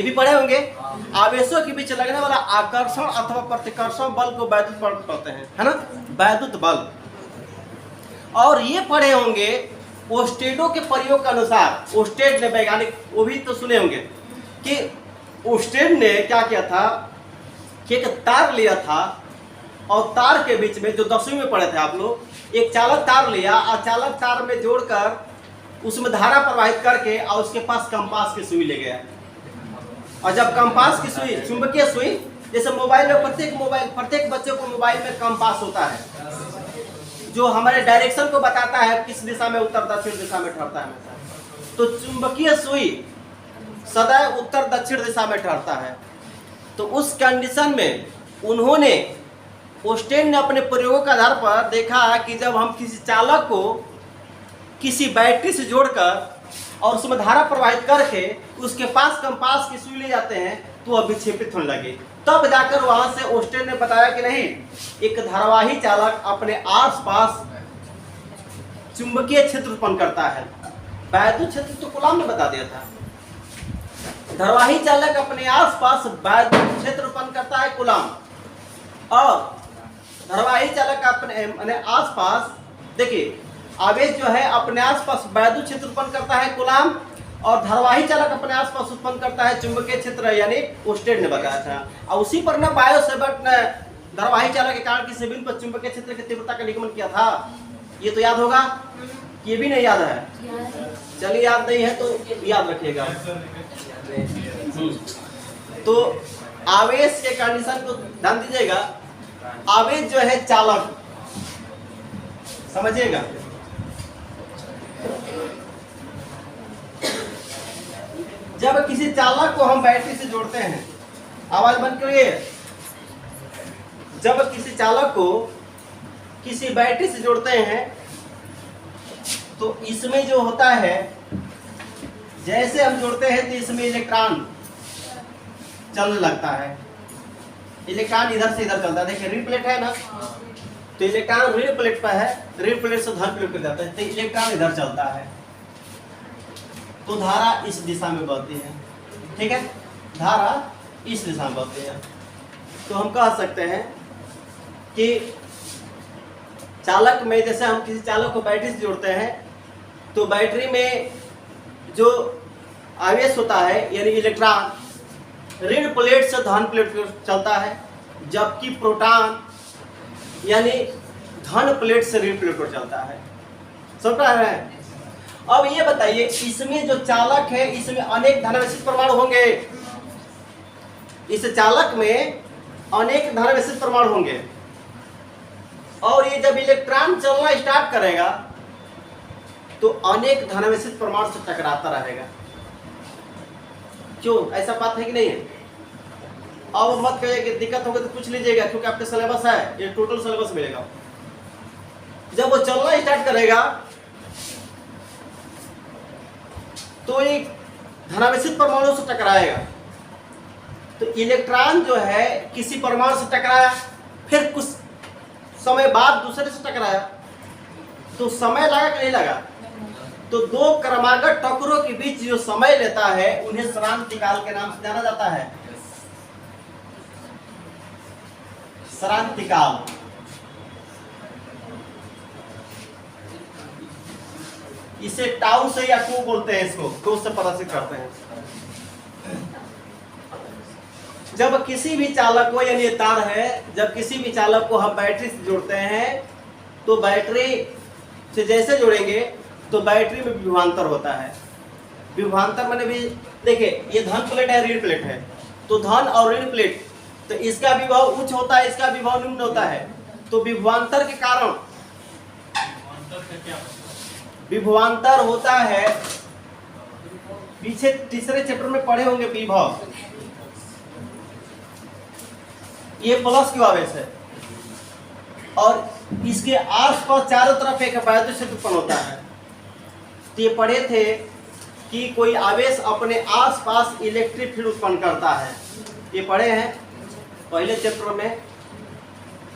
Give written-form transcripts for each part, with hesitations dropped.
ये भी पढ़े होंगे। आवेशों के बीच लगने वाला आकर्षण अथवा प्रतिकर्षण बल को वैद्युत बल कहते हैं, है ना, वैद्युत बल। और ये पढ़े होंगे ओस्टेडो के प्रयोग के अनुसार, ओस्टेड ने वैज्ञानिक, वो भी तो सुने होंगे कि ओस्टेड ने क्या किया था कि एक तार लिया था और तार के बीच में, जो 10वीं में पढ़े थे आप लोग, एक चालक तार लिया और चालक तार में जोड़कर उसमें धारा प्रवाहित करके और उसके पास कंपास की सुई ले गया। और जब कंपास की सुई, चुंबकीय सुई, जैसे मोबाइल में प्रत्येक बच्चे को मोबाइल में कंपास होता है जो हमारे डायरेक्शन को बताता है किस दिशा में उत्तर दक्षिण दिशा में ठहरता है। तो चुंबकीय सुई सदैव उत्तर दक्षिण दिशा में ठहरता है। तो उस कंडीशन में उन्होंने, ओस्टेड ने अपने प्रयोगों के आधार पर देखा कि जब हम किसी चालक को किसी बैटरी से जोड़कर और उसमें धारा प्रवाहित करके उसके पास कंपास की सुई ले जाते हैं तो वह विक्षेपित होने लगे। तब जाकर वहां से ओस्टेड ने बताया कि नहीं, एक धारावाही चालक अपने आसपास चुंबकीय क्षेत्र उत्पन्न करता है। वैद्युत क्षेत्र तो कूलॉम ने बता दिया था। धारावाही चालक अपने आसपास वैद्युत क्षेत्र उत्पन्न करता है कूलॉम, और धारावाही चालक अपने आसपास, देखिए आवेश जो है अपने आसपास वैद्युत क्षेत्र उत्पन्न करता है कूलॉम, और धारावाही चालक अपने आसपास उत्पन्न करता है चुंबकीय क्षेत्र, यानी ओस्टेड ने बताया था। और उसी पर न बायो सेवर्ट ने धारावाही चालक के कारण की सिविल पर चुंबकीय क्षेत्र की तीव्रता का निगमन किया था। ये तो याद होगा, ये भी नहीं याद है? चलिए याद नहीं है तो याद रखिएगा। तो आवेश के कंडीशन को ध्यान दीजिएगा। आवेश जो है चालक, समझिएगा, जब किसी चालक को हम बैटरी से जोड़ते हैं, आवाज बंद करिए, जब किसी चालक को किसी बैटरी से जोड़ते हैं तो इसमें जो होता है, जैसे हम जोड़ते हैं तो इसमें इलेक्ट्रॉन चलने लगता है। इलेक्ट्रॉन इधर से इधर चलता है। देखिए ऋण प्लेट है ना, तो इलेक्ट्रॉन ऋण प्लेट पर है, ऋण प्लेट से धन प्लेट पर जाता है, तो इलेक्ट्रॉन इधर चलता है, तो धारा इस दिशा में बहती है। ठीक है, धारा इस दिशा में बहती है। तो हम कह सकते हैं कि चालक में, जैसे हम किसी चालक को बैटरी से जोड़ते हैं तो बैटरी में जो आवेश होता है यानी इलेक्ट्रॉन ऋण प्लेट से धन प्लेट पर चलता है, जबकि प्रोटॉन यानी धन प्लेट से ऋण प्लेट पर चलता है। समझ रहे हैं? अब ये बताइए, इसमें जो चालक है इसमें अनेक धनावेशित परमाणु होंगे। इस चालक में अनेक धनावेशित परमाणु होंगे, और ये जब इलेक्ट्रॉन चलना स्टार्ट करेगा तो अनेक धनावेशित परमाणु से टकराता रहेगा। क्यों, ऐसा बात है कि नहीं है? अब मत कहिए कि दिक्कत होगी तो पूछ लीजिएगा, क्योंकि आपके सिलेबस है, ये टोटल सिलेबस मिलेगा। जब वो चलना स्टार्ट करेगा तो एक धनावेशित परमाणु से टकराएगा। तो इलेक्ट्रॉन जो है किसी परमाणु से टकराया, फिर कुछ समय बाद दूसरे से टकराया, तो समय लगा कि नहीं लगा? तो दो क्रमागत टक्करों के बीच जो समय लेता है उन्हें क्रांतिकाल के नाम से जाना जाता है। क्रांतिकाल। इसे टाउ से या टू बोलते हैं, इसको टू से प्रदर्शित करते हैं। जब किसी भी चालक को, यानी ये तार है, जब किसी भी चालक को हम बैटरी से जोड़ते हैं तो बैटरी से जैसे जोड़ेंगे तो बैटरी में विभवांतर होता है। विभवांतर मैंने भी, देखिए ये धन प्लेट है, ऋण प्लेट है, तो धन और ऋण प्लेट, तो इसका विभव उच्च होता है, इसका विभव निम्न होता है। तो विभवांतर के कारण, विभवांतर होता है, पीछे तीसरे चैप्टर में पढ़े होंगे विभव, ये प्लस क्यू आवेश है, और इसके आसपास चारों तरफ एक वैद्युत क्षेत्र उत्पन्न होता है। तो ये पढ़े थे कि कोई आवेश अपने आसपास इलेक्ट्रिक फील्ड उत्पन्न करता है, ये पढ़े हैं पहले चैप्टर में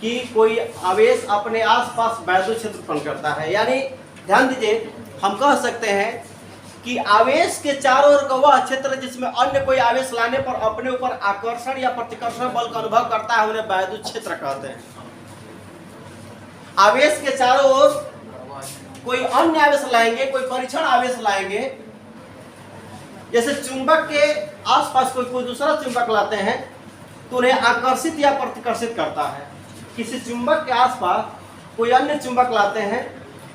कि कोई आवेश अपने आसपास वैद्युत क्षेत्र उत्पन्न करता है। यानी ध्यान दीजिए, हम कह सकते हैं कि आवेश के चारों ओर का वह क्षेत्र जिसमें अन्य कोई आवेश लाने पर अपने ऊपर आकर्षण या प्रतिकर्षण बल का अनुभव करता है उन्हें वैद्युत क्षेत्र कहते हैं। आवेश के चारों ओर कोई अन्य आवेश लाएंगे, कोई परीक्षण आवेश लाएंगे, जैसे चुंबक के आसपास कोई दूसरा चुंबक लाते हैं तो उन्हें आकर्षित या प्रतिकर्षित करता है। किसी चुंबक के आसपास कोई अन्य चुंबक लाते हैं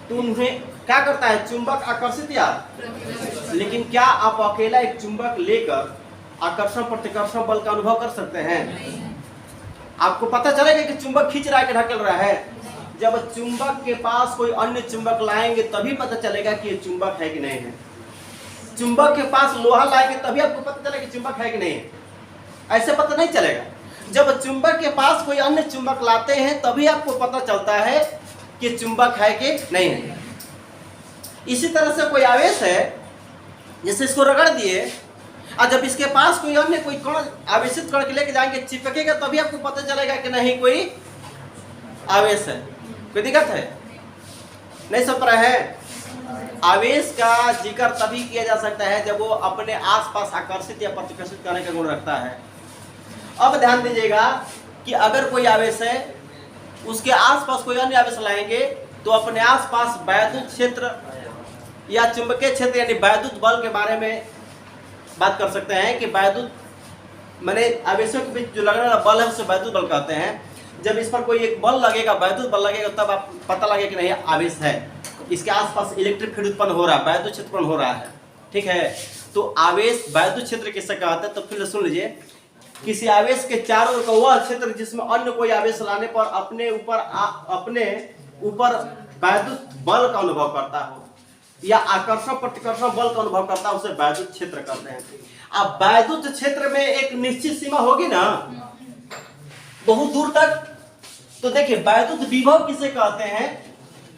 तो उन्हें क्या करता है, चुंबक आकर्षित या, लेकिन क्या आप अकेला एक चुंबक लेकर आकर्षण प्रतिकर्षण बल का अनुभव कर सकते हैं? आपको पता चलेगा कि चुंबक खींच रहा है कि ढकेल रहा है। जब चुंबक के पास कोई अन्य चुंबक लाएंगे तभी पता चलेगा कि ये चुंबक है कि नहीं है। चुंबक के पास लोहा लाएंगे तभी आपको पता चलेगा कि चुंबक है कि नहीं है, ऐसे पता नहीं चलेगा। जब चुंबक के पास कोई अन्य चुंबक लाते हैं तभी आपको पता चलता है कि चुंबक है कि नहीं है। इसी तरह से कोई आवेश है, जैसे इसको रगड़ दिए और जब इसके पास कोई अन्य कोई कण आवेशित कण के लेके जाएंगे, चिपकेगा तभी आपको पता चलेगा कि नहीं कोई आवेश है। कोई दिक्कत है? नहीं समझ रहे हैं? आवेश का जिक्र तभी किया जा सकता है जब वो अपने आसपास आकर्षित या प्रतिकर्षित करने का गुण रखता है। अब ध्यान दीजिएगा कि अगर कोई आवेश है, उसके आसपास कोई अन्य आवेश लाएंगे तो अपने आसपास वैद्युत क्षेत्र या चुंबकीय क्षेत्र यानी वैद्युत बल के बारे में बात कर सकते हैं कि वैद्युत माने आवेशों के बीच जो लगने वाला बल है उसे वैद्युत बल कहते हैं। जब इस पर कोई एक बल लगेगा, वैद्युत बल लगेगा, तब आप पता लगेगा कि नहीं आवेश है, इसके आसपास इलेक्ट्रिक फील्ड उत्पन्न हो रहा है, वैद्युत क्षेत्र उत्पन्न हो रहा है। ठीक है, तो आवेश वैद्युत क्षेत्र किसे कहते हैं? तो फिर सुन लीजिए, किसी आवेश के चारों ओर का वह क्षेत्र जिसमें अन्य कोई आवेश लाने पर अपने ऊपर वैद्युत बल का अनुभव करता हो या आकर्षण प्रतिकर्षण बल का अनुभव करता है, उसे वैद्युत क्षेत्र कहते हैं। अब वैद्युत क्षेत्र में एक निश्चित सीमा होगी ना, बहुत दूर तक। तो देखिए वैद्युत विभव किसे कहते हैं,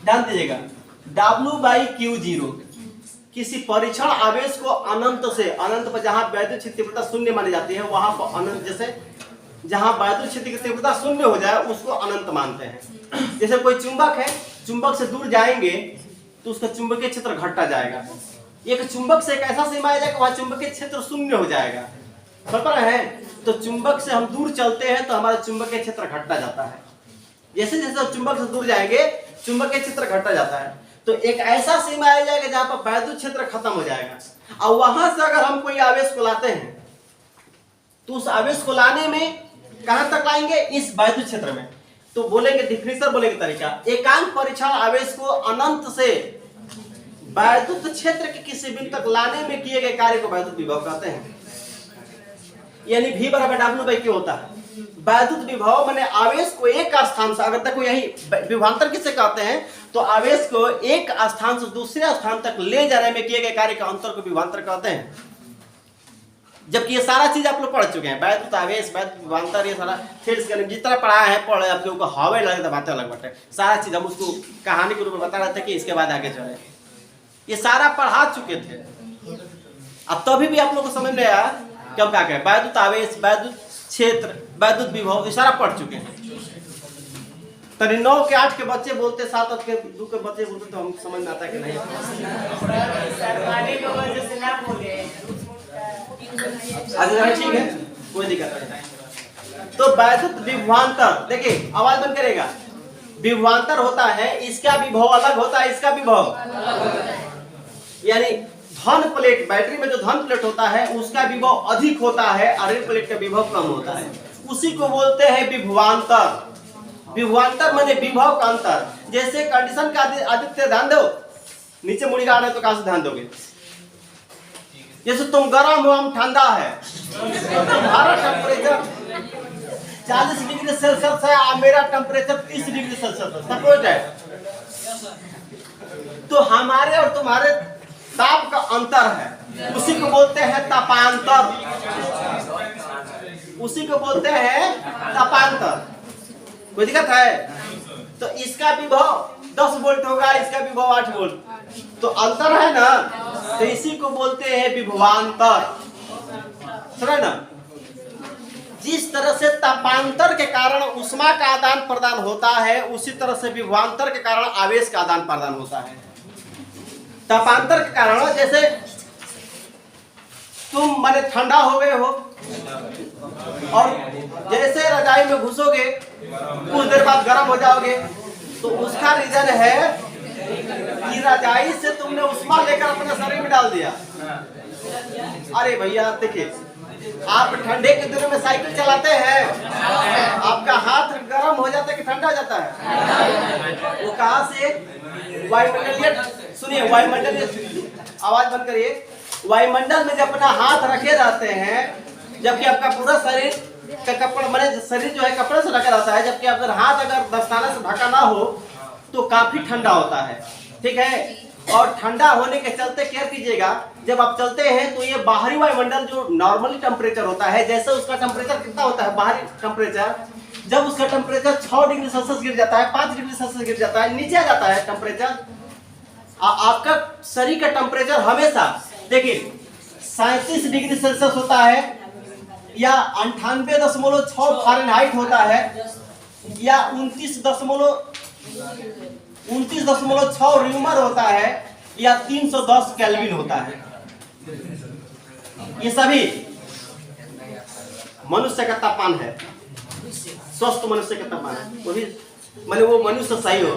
ध्यान दीजिएगा, W/Q0। किसी परीक्षण आवेश को अनंत से अनंत पर, जहां वैद्युत क्षेत्र की तीव्रता शून्य मानी जाती है, वहां पर अनंत, जैसे जहां वैद्युत क्षेत्र की तीव्रता शून्य हो जाए उसको अनंत मानते हैं। जैसे कोई चुंबक है, चुंबक से दूर जाएंगे तो उसका चुंबकीय क्षेत्र घटता जाएगा। एक चुंबक से एक ऐसा सीमा आ जाएगा वहां चुंबकीय क्षेत्र शून्य हो जाएगा। समझ रहे हैं? तो चुंबक से हम दूर चलते हैं तो हमारा चुंबकीय क्षेत्र घटता जाता है। जैसे जैसे चुंबक से दूर जाएंगे चुंबकीय क्षेत्र घटता जाता है। तो एक ऐसा सीमा आ जाएगा जहां पर वैद्युत क्षेत्र खत्म हो जाएगा। और वहां से अगर हम कोई आवेश को लाते हैं तो उस आवेश को लाने में कहां तक लाएंगे? इस वैद्युत क्षेत्र में। तो बोलेंगे डिफिनेशन, बोलेंगे तरीका, एकांक परीक्षण आवेश को अनंत से वैद्युत क्षेत्र के किसी बिंदु तक लाने में किए गए कार्य को वैद्युत विभव कहते हैं। यानी V = W/Q होता है। वैद्युत विभव माने आवेश को एक स्थान से, अगर तक यही विभवांतर किसे कहते हैं, तो आवेश को एक स्थान से दूसरे स्थान तक ले जाने में किए गए कार्य का अंतर को विभवांतर कहते हैं। जबकि ये सारा चीज आप लोग पढ़ चुके हैं, वैद्युत आवेश, वैद्युत विभवांतर, ये सारा फिर जितना पढ़ा है पढ़े, आप लोगों को हवे लगे तो बातें अलग बात है। सारा चीज हम उसको कहानी के रूप में बता रहे थे कि इसके बाद आगे चले, ये सारा पढ़ा चुके थे। अब तभी भी आप लोग को समझ में आया कि हम क्या कहें, वैद्युत आवेश, वैद्युत क्षेत्र, वैद्युत विभव, ये सारा पढ़ चुके हैं। तभी 9 के 8 के बच्चे बोलते, 7 8 के 2 के बच्चे बोलते तो हम समझ में आता कि नहीं। ठीक है, कोई दिक्कत नहीं। तो वैद्युत विभवांतर, देखिए आवाज बंद करेगा, विभवांतर होता है, इसका विभव अलग होता है, इसका विभव, यानी धन प्लेट, बैटरी में जो धन प्लेट होता है उसका विभव अधिक होता है और ऋण प्लेट का विभव कम होता है, उसी को बोलते हैं विभवांतर। विभवांतर माने विभव का अंतर। जैसे कंडीशन का आदित्य, ध्यान दो, नीचे मुड़ी आ रहे तो कहां से ध्यान दोगे? जैसे तुम गर्म हो, हम ठंडा है, तुम्हारा टेम्परेचर 40 डिग्री सेल्सियस है और मेरा टेम्परेचर 30 डिग्री सेल्सियस है, सपोज है। तो हमारे और तुम्हारे ताप का अंतर है, उसी को बोलते हैं तापांतर, उसी को बोलते हैं तापांतर। कोई दिक्कत है? तो इसका विभव 10 वोल्ट होगा, इसका विभव 8 वोल्ट, तो अंतर है ना, तो इसी को बोलते हैं विभवांतर। सुना ना? जिस तरह से तापांतर के कारण ऊष्मा का आदान प्रदान होता है, उसी तरह से विभवांतर के कारण आवेश का आदान प्रदान होता है। तापांतर के कारण, जैसे तुम माने ठंडा हो गए हो और जैसे रजाई में घुसोगे कुछ देर बाद गर्म हो जाओगे, तो उसका रीजन है कि रजाई से तुमने उष्मा लेकर अपने शरीर में डाल दिया। अरे भैया देखिए, आप ठंडे के दिनों में साइकिल चलाते हैं, आपका हाथ गर्म हो जाता है कि ठंडा हो जाता है? वो कहाँ से? वायुमंडलीय, सुनिए वायुमंडलीय, आवाज बंद करिए। वायुमंडल में जब अपना हाथ रखे जाते हैं, जबकि आपका पूरा शरीर का कपड़ा माने शरीर जो है कपड़े से ढका रहता है, जबकि अगर हाथ अगर दस्ताने से ढका ना हो तो काफी ठंडा होता है, ठीक है। और ठंडा होने के चलते केयर कीजिएगा, जब आप चलते हैं तो ये बाहरी वायुमंडल जो नॉर्मली टेम्परेचर होता है, जैसे उसका टेम्परेचर कितना होता है बाहरी टेम्परेचर, जब उसका टेम्परेचर 6 डिग्री सेल्सियस गिर जाता है, 5 डिग्री सेल्सियस गिर जाता है, नीचे आ जाता है टेम्परेचर, आपका शरीर का टेम्परेचर हमेशा देखिए 37 डिग्री सेल्सियस होता है, या 98.6 फ़ारेनहाइट होता है, या 29.6 र्यूमर होता है, या 310 केल्विन होता है। ये सभी मनुष्य का तापमान है, स्वस्थ मनुष्य का तापमान है, वो भी माने वो मनुष्य सही हो।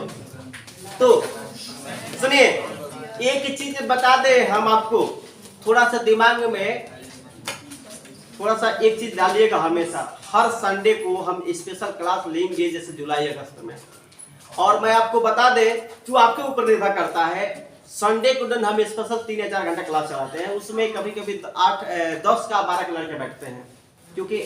तो सुनिए, एक चीज बता दे हम आपको, थोड़ा सा दिमाग में थोड़ा सा एक चीज डालिएगा, हमेशा हर संडे को हम स्पेशल क्लास लेंगे, जैसे जुलाई अगस्त में। और मैं आपको बता दे, जो आपके ऊपर निर्भर करता है, संडे को दिन हम स्पेशल 3 या 4 घंटा क्लास चलाते हैं, उसमें कभी कभी 10 का 12 लड़के बैठते हैं, क्योंकि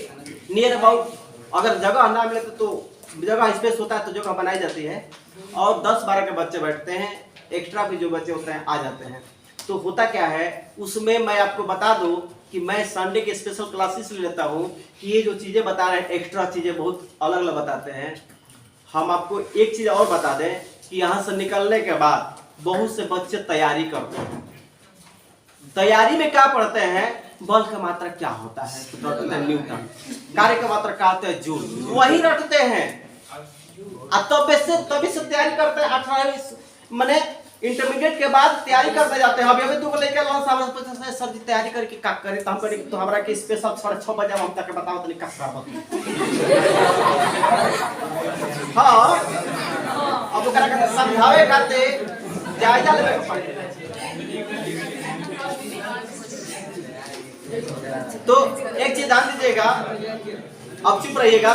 नियर अबाउट अगर जगह ना मिले तो जगह स्पेस होता है तो जगह बनाई जाती है, और 10-12 के बच्चे बैठते हैं, एक्स्ट्रा भी जो बच्चे होते हैं आ जाते हैं। तो होता क्या है उसमें, मैं आपको बता दूं कि मैं संडे के स्पेशल क्लासेस ले लेता हूं कि ये जो चीज़ें बता रहे हैं, एक्स्ट्रा चीज़ें बहुत अलग अलग बताते हैं। हम आपको एक चीज़ और बता दें कि यहाँ से निकलने के बाद बहुत से बच्चे तैयारी करते हैं। तैयारी में क्या पढ़ते हैं? बल का मात्रा क्या होता है तो रटते हैं न्यूटन, कार्य का मात्रा क्या होता है जूल, वही रटते हैं। तभी से तैयारी करते हैं। 18 मैंने इंटरमीडिएट के बाद तैयारी करते जाते हैं। अभी तो लेके सर जी तैयारी करके का करे, तो हम करें तो हमरा के स्पेशल 6:30 बजे हम तक बताओ तनी का करब। हां, अब ओकरा के समझावे करते जायजा लेवे पड़े। तो एक चीज ध्यान दीजिएगा, अब चुप रहिएगा।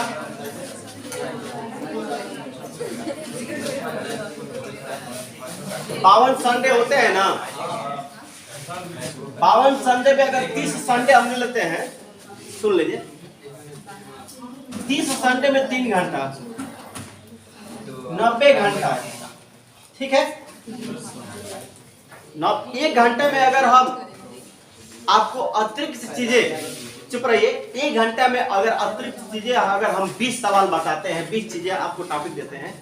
बावन संडे होते हैं ना, 52 संडे पे अगर 30 संडे हम ले लेते हैं, सुन लीजिए, 30 संडे में 3 घंटा 90 घंटा, ठीक है। 1 घंटे में अगर हम आपको अतिरिक्त चीजें, चुप रहिए, 1 घंटे में अगर अतिरिक्त चीजें अगर हम 20 सवाल बताते हैं, 20 चीजें आपको टॉपिक देते हैं,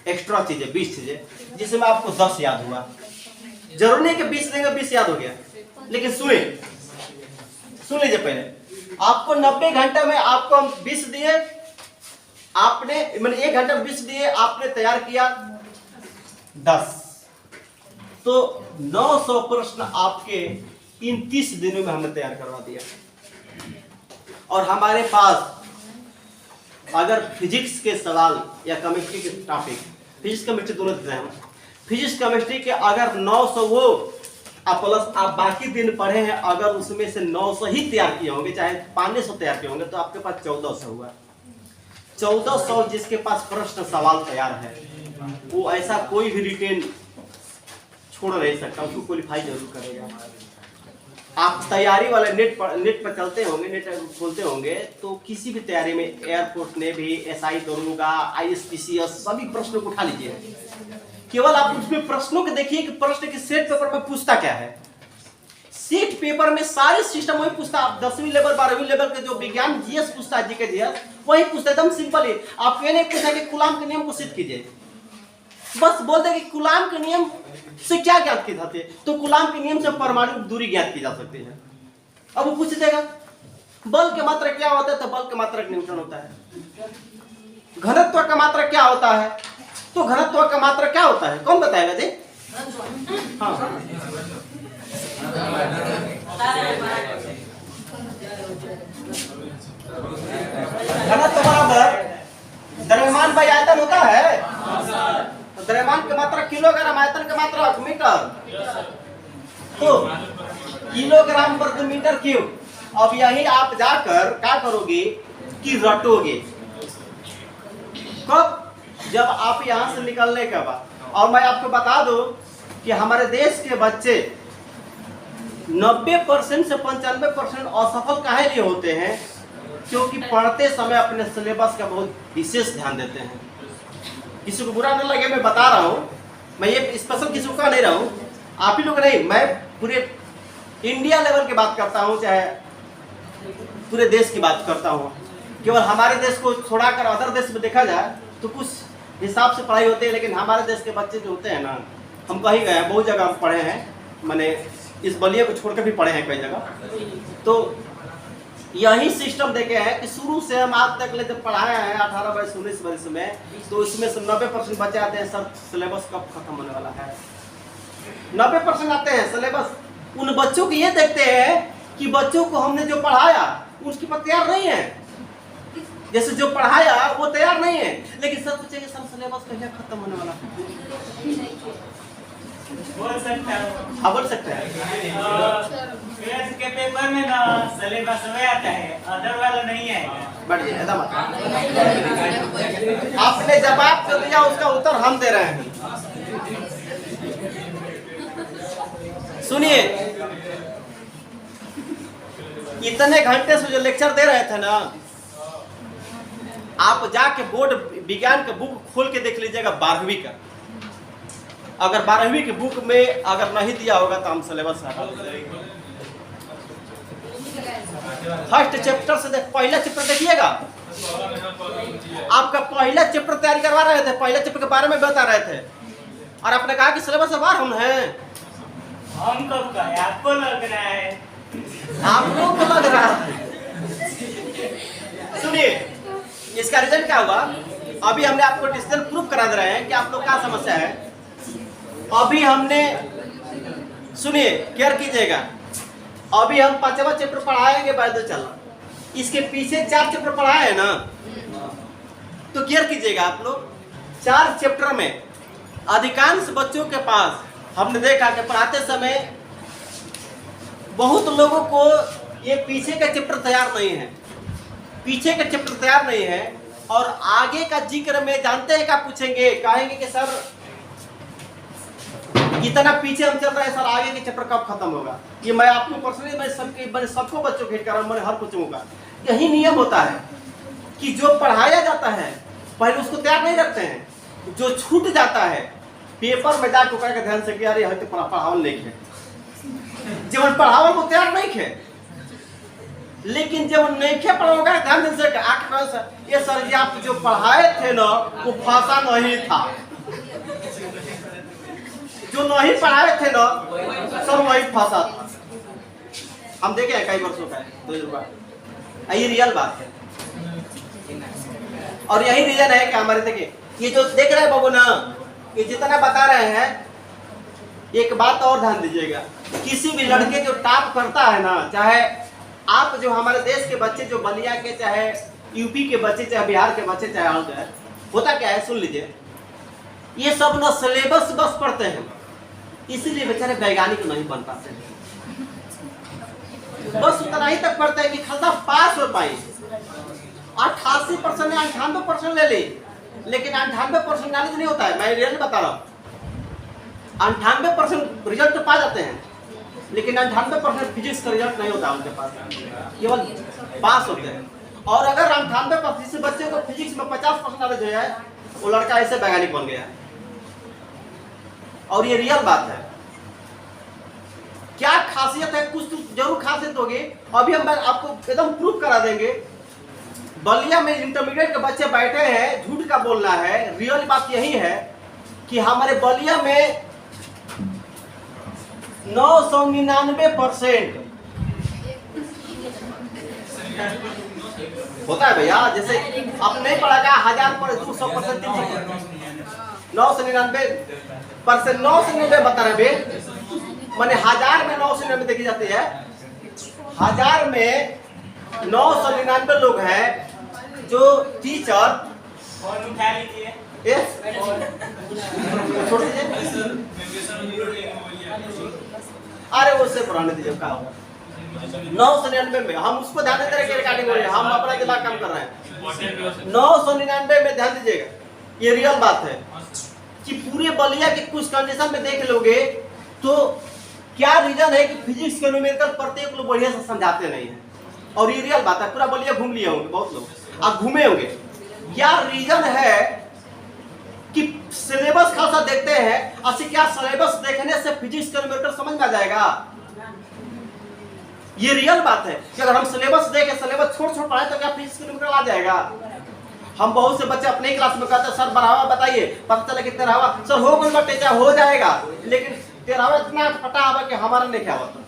एक्स्ट्रा चीजें 20 चीजें, जिसमें आपको 10 याद हुआ। जरूर नहीं कि 20 लेंगे 20 याद हो गया, लेकिन सुन लीजिए पहले, आपको 90 घंटे में आपको हम 20 दिए, आपने मैंने 1 घंटे में 20 दिए, आपने तैयार किया 10, तो 900 प्रश्न आपके इन 30 दिनों में हमने तैयार करवा दिया। और हमारे पास अगर फिजिक्स के सवाल या केमिस्ट्री के टॉपिक, फिजिक्स केमिस्ट्री दोनों देते हैं, फिजिक्स केमिस्ट्री के अगर 900 वो प्लस आप बाकी दिन पढ़े हैं, अगर उसमें से 900 ही तैयार किए होंगे, चाहे 500 तैयार किए होंगे, तो आपके पास 1400 हुआ। 1400 जिसके पास प्रश्न सवाल तैयार है, वो ऐसा कोई भी रिटेन छोड़ नहीं सकता, उसको क्वालिफाई जरूर करेगा। आप तैयारी वाले नेट पर चलते होंगे, नेट खोलते होंगे, तो किसी भी तैयारी में एयरफोर्स नेवी, एसआई दरोगा, आईएसपीसीएस सभी प्रश्नों को उठा लीजिए। केवल आप उसमें प्रश्नों को देखिए कि प्रश्न के सेट पेपर में पूछता क्या है। सेट पेपर में सारे सिस्टम वही पूछता, आप 10वीं लेवल 12वीं लेवल के जो विज्ञान जीएस पूछता है, जीके जीएस वही पूछता, एकदम सिंपल है। आप ये नहीं पूछा कि कूलाम के नियम को सिद्ध कीजिए, बस बोल दे कि कूलाम के नियम से क्या ज्ञात की जाती है, तो कूलाम के नियम से परमाणु दूरी ज्ञात की जा सकती है। अब वो पूछ देगा बल की मात्रा क्या होता है, तो बल की मात्रा न्यूटन होता है। घनत्व का मात्रा क्या होता है, तो घनत्व का मात्रा क्या होता है, कौन बताएगा जी? हाँ घनत्व बराबर द्रव्यमान बाई आयतन होता है। तो द्रव्यमान की मात्रा किलोग्राम, आयतन की मात्रा मीटर, तो किलोग्राम प्रति मीटर क्यूब। अब यही आप जाकर क्या करोगे कि रटोगे कब, जब आप यहां से निकलने के बाद। और मैं आपको बता दूं कि हमारे देश के बच्चे 90% से 95% असफल काहे लिए होते हैं, क्योंकि पढ़ते समय अपने सिलेबस का बहुत विशेष ध्यान देते हैं। किसी को बुरा न लगे, मैं बता रहा हूँ, मैं ये स्पेशल किसी को कह नहीं रहा हूँ, आप ही लोग नहीं, मैं पूरे इंडिया लेवल की बात करता हूँ, चाहे पूरे देश की बात करता हूँ। केवल हमारे देश को छोड़ाकर अदर देश में देखा जाए तो कुछ हिसाब से पढ़ाई होती है, लेकिन हमारे देश के बच्चे जो होते हैं ना, हम कहीं गए हैं, बहुत जगह हम पढ़े हैं, मैंने इस बलिया को छोड़कर भी पढ़े हैं कई जगह। तो यही सिस्टम देखे हैं कि शुरू से हम आज तक ले जब पढ़ाए हैं 18 वर्ष 19 वर्ष में, तो इसमें से 90% बच्चे आते हैं, सब सिलेबस कब खत्म होने वाला है। 90% आते हैं सिलेबस। उन बच्चों को ये देखते हैं कि बच्चों को हमने जो पढ़ाया उसकी पर तैयार नहीं है, जैसे जो पढ़ाया वो तैयार नहीं है, लेकिन सब सोचेंगे सर सिलेबस कहीं खत्म होने वाला है। बोल सकता है, हाँ बोल सकते हैं। फिजिक्स के पेपर में ना सिलेबस में आता है, अदर वाला नहीं आएगा। बढ़िया एकदम। आपने जवाब जो दिया उसका उत्तर हम दे रहे हैं। सुनिए, इतने घंटे से जो लेक्चर दे रहे थे ना, आप जाके बोर्ड विज्ञान का बुक खोल के देख लीजिएगा 12वीं का। अगर 12वीं की बुक में अगर नहीं दिया होगा तो हम सिलेबस हटा देंगे। फर्स्ट चैप्टर से पहला चैप्टर देखिएगा, आपका पहला चैप्टर तैयारी करवा रहे थे, पहला चैप्टर के बारे में बता रहे थे, और आपने कहा कि सिलेबस से बाहर हम हैं। हम कब कहे, आपको लग रहा है। आपको को लग रहा है। सुनिए, इसका रिजल्ट क्या हुआ, अभी हमने आपको डिजिटल प्रूफ करा दे रहे हैं कि आप लोग क्या समस्या है। अभी हमने, सुनिए केयर कीजिएगा, अभी हम 5वां चैप्टर पढ़ाएंगे बायोलॉजी चल, इसके पीछे 4 चैप्टर पढ़ाए हैं ना, तो केयर कीजिएगा आप लोग। 4 चैप्टर में अधिकांश बच्चों के पास हमने देखा कि पढ़ाते समय बहुत लोगों को ये पीछे का चैप्टर तैयार नहीं है, पीछे का चैप्टर तैयार नहीं है, और आगे का जिक्र में जानते हैं क्या पूछेंगे, कहेंगे कि सर इतना पीछे हम चल रहे हैं, सर आगे के चैप्टर कब खत्म होगा। ये मैं आपको पर्सनली, मैं सबको बच्चों को हिट कर रहा हूँ, मैंने हर बच्चों का यही नियम होता है कि जो पढ़ाया जाता है पहले उसको तैयार नहीं रखते हैं, जो छूट जाता है पेपर में जाकर करके ध्यान से कि यार ये पढ़ावल नहीं है, जब पढ़ावल को तैयार नहीं है, लेकिन जब नहीं खे पढ़ोगे ध्यान से ये सर जी आप जो पढ़ाए थे ना वो फंसा नहीं था, जो नहीं पढ़ाए थे ना सब वही फंसा था। हम देखे हैं कई वर्षों का है, ये रियल बात है। और यही रीजन है कि हमारे, देखिए ये जो देख रहे हैं बाबू ना, ये जितना बता रहे हैं, एक बात और ध्यान दीजिएगा, किसी भी लड़के जो टॉप करता है ना, चाहे आप जो हमारे देश के बच्चे जो बलिया के, चाहे यूपी के बच्चे, चाहे बिहार के बच्चे, चाहे और चाहे, होता क्या है सुन लीजिए, ये सब ना सिलेबस बस पढ़ते हैं, इसीलिए बेचारे वैज्ञानिक नहीं बन पाते हैं। बस उतना ही तक पढ़ते हैं कि खासा पास हो पाए। 88% या 98% ले ली, लेकिन 98% नॉलेज नहीं होता है। मैं रियल बता रहा हूँ, 98% रिजल्ट तो पा जाते हैं, लेकिन 98% फिजिक्स का रिजल्ट नहीं होता उनके पास, केवल पास होते हैं। और अगर 98% बच्चे को फिजिक्स में 50% नॉलेज हो जाए, वो लड़का ऐसे वैज्ञानिक बन गया। और ये रियल बात है। क्या खासियत है, कुछ तो जरूर खासियत होगी, अभी हम आपको एकदम प्रूफ करा देंगे। बलिया में इंटरमीडिएट के बच्चे बैठे हैं, झूठ का बोलना है, रियल बात यही है कि हमारे बलिया में 999% होता है भैया। जैसे आप नहीं पढ़ा क्या, 1000%, 200%, 300%, 999%, 999 बता रहे हैं, मैंने 1000 में 999 देखी जाती है, 1000 में 999 लोग हैं जो टीचर फोन उठा लीजिए। छोड़ दीजिए, अरे उससे पुराने दीजिए क्या होगा। 999 में हम उसको ध्यान देते रहे कि रिकॉर्डिंग हो रही है, हम अपना दिमाग काम कर रहे हैं। 999 में ध्यान दीजिएगा, ये रियल बात है कि पूरे बलिया के कुछ कंडीशन में देख लोगे तो क्या रीजन है कि फिजिक्स के न्यूमेरिकल प्रत्येक लोग बढ़िया से समझाते नहीं है, और ये रियल बात है। पूरा बलिया घूम लिए होंगे बहुत लोग, आप घूमे होंगे। क्या रीजन है कि सिलेबस खासा देखते हैं, असि क्या सिलेबस देखने से फिजिक्स का न्यूमेरिकल समझ में आ जाएगा? ये रियल बात है कि अगर हम सिलेबस देखें, सिलेबस छोड़ पढ़ाए तो क्या फिजिक्स का न्यूमेरिकल आ जाएगा? हम बहुत से बच्चे अपने क्लास में कहते हैं सर बढ़ावा बताइए, पता चला कि तेरहवा सर हो गई बटे क्या हो जाएगा, लेकिन तेरहवा इतना फटा आवा कि हमारा नहीं क्या होता,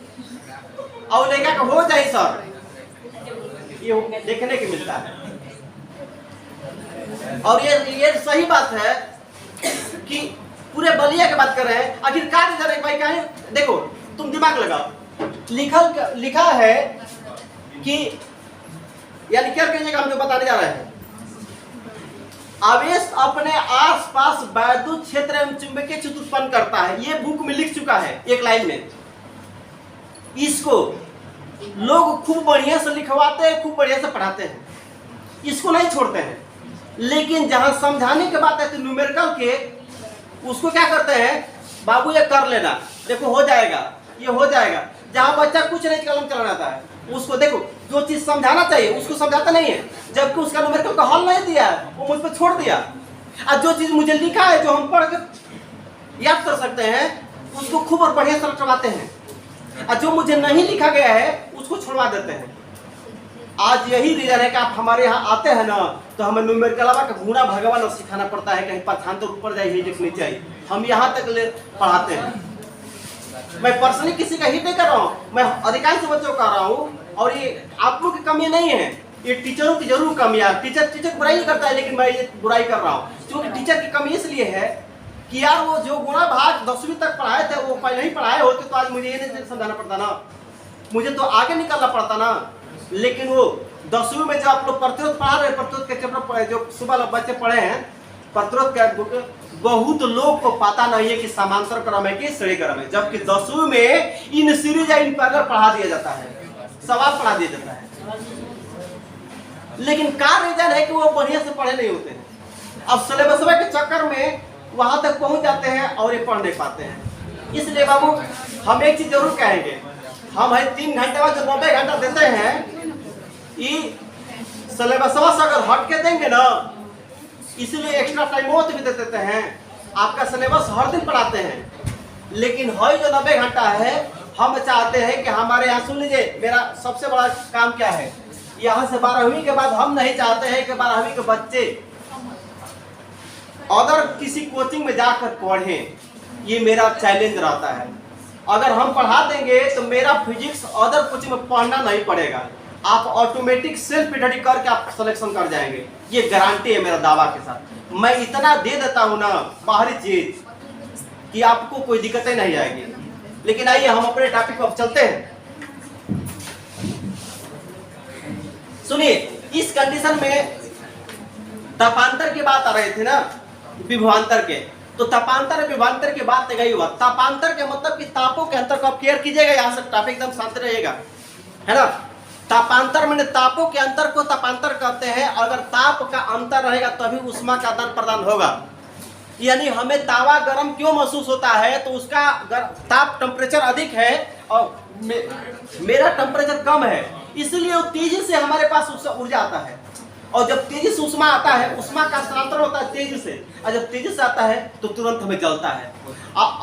और लेगा कि हो जाए सर, ये देखने की मिलता है। और ये सही बात है कि पूरे बलिया की बात कर रहे हैं। आखिरकार इधर एक भाई कहें, देखो तुम दिमाग लगाओ, लिखा है कि यानी क्या कहिएगा, हम जो बताने जा रहे हैं, आवेश अपने आसपास वैद्युत क्षेत्र एवं चुंबकीय क्षेत्र उत्पन्न करता है। ये बुक में लिख चुका है एक लाइन में। इसको लोग खूब बढ़िया से लिखवाते हैं, खूब बढ़िया से पढ़ाते हैं, इसको नहीं छोड़ते हैं। लेकिन जहां समझाने के बात है तो न्यूमेरिकल के, उसको क्या करते हैं, बाबू ये कर लेना, देखो हो जाएगा, ये हो जाएगा। जहां बच्चा कुछ नहीं कलम चलाना आता है, उसको देखो जो चीज समझाना चाहिए उसको समझाता नहीं है, जबकि उसका न्यूमेरिकल का हल नहीं दिया है, वो मुझ पर छोड़ दिया। और जो चीज मुझे लिखा है, जो हम पढ़ के याद कर सकते हैं, उसको खूब और बढ़िया से रटवाते हैं, और जो मुझे नहीं लिखा गया है उसको छुड़वा देते हैं। आज यही रीजन है कि आप हमारे यहाँ आते हैं ना, तो हमें न्यूमेरिकल का गुणा भगवान सिखाना पड़ता है, कहीं पाठांतर ऊपर जाए हिट नहीं चाहिए, हम यहाँ तक ले पढ़ाते हैं। मैं पर्सनली किसी का हिट नहीं कर रहा हूँ, मैं अधिकांश बच्चों का रहा हूँ, और ये आप लोग की कमी नहीं है, ये टीचरों की जरूर कमी है। टीचर बुराई नहीं करता है, लेकिन मैं ये बुराई कर रहा हूँ क्योंकि टीचर की कमी इसलिए है कि यार वो जो गुणा भाग 10वीं तक पढ़ाए थे वो पहले ही पढ़ाए होते तो आज मुझे ये नहीं समझाना पड़ता ना, मुझे तो आगे निकलना पड़ता ना। लेकिन वो 10वीं में जो आप लोग प्रतिरोध पढ़ा रहे, प्रतिरोध के चैप्टर जो सुबह लोग बच्चे पढ़े हैं, प्रतिरोध का बुक, बहुत लोग को पता नहीं है कि समांतर क्रम है कि श्रेणी क्रम है, जबकि 10वीं में इन सीरीज या इन पैरलल पढ़ा दिया जाता है, सवाल पढ़ा दिया जाता है। लेकिन क्या रीजन है कि वो बढ़िया से पढ़े नहीं होते हैं, अब सिलेबस के चक्कर में वहां तक पहुंच जाते हैं और ये पढ़ नहीं पाते हैं। इसलिए बाबू हम एक चीज जरूर कहेंगे, हम है 3 घंटे बाद जो 90 घंटा देते हैं, ये सिलेबस से अगर हट के देंगे ना, इसलिए एक्स्ट्रा टाइम भी दे देते हैं। आपका सिलेबस हर दिन पढ़ाते हैं, लेकिन है जो 90 घंटा है, हम चाहते हैं कि हमारे यहाँ, सुन लीजिए मेरा सबसे बड़ा काम क्या है, यहाँ से 12वीं के बाद हम नहीं चाहते हैं कि 12वीं के बच्चे अगर किसी कोचिंग में जाकर पढ़ें, ये मेरा चैलेंज रहता है। अगर हम पढ़ा देंगे तो मेरा फिजिक्स अदर कोचिंग में पढ़ना नहीं पड़ेगा, आप ऑटोमेटिक सेल्फ स्टडी करके आप सिलेक्शन कर जाएंगे, ये गारंटी है मेरा दावा के साथ। मैं इतना दे देता हूँ ना बाहरी चीज कि आपको कोई दिक्कतें नहीं आएगी। लेकिन आइए हम अपने टॉपिक पर चलते हैं। सुनिए, इस कंडीशन में तापांतर की बात आ रही थी ना, विभवांतर के, तो तापांतर विभवांतर की बात गई हुआ। तापांतर के मतलब कि तापों के अंतर को आप केयर कीजिएगा, यहाँ से टॉपिक एकदम शांत रहेगा, है ना। तापांतर मैंने तापों के अंतर को तापांतर कहते हैं। अगर ताप का अंतर रहेगा तभी उष्मा का आदान प्रदान होगा। यानी हमें तावा गर्म क्यों महसूस होता है, तो उसका ताप टेम्परेचर अधिक है और मेरा टेम्परेचर कम है, इसलिए वो तेजी से हमारे पास ऊर्जा आता है। और जब तेजी से उष्मा आता है, उष्मा का स्थानांतरण होता है तेजी से, और जब तेजी से आता है तो तुरंत हमें जलता है।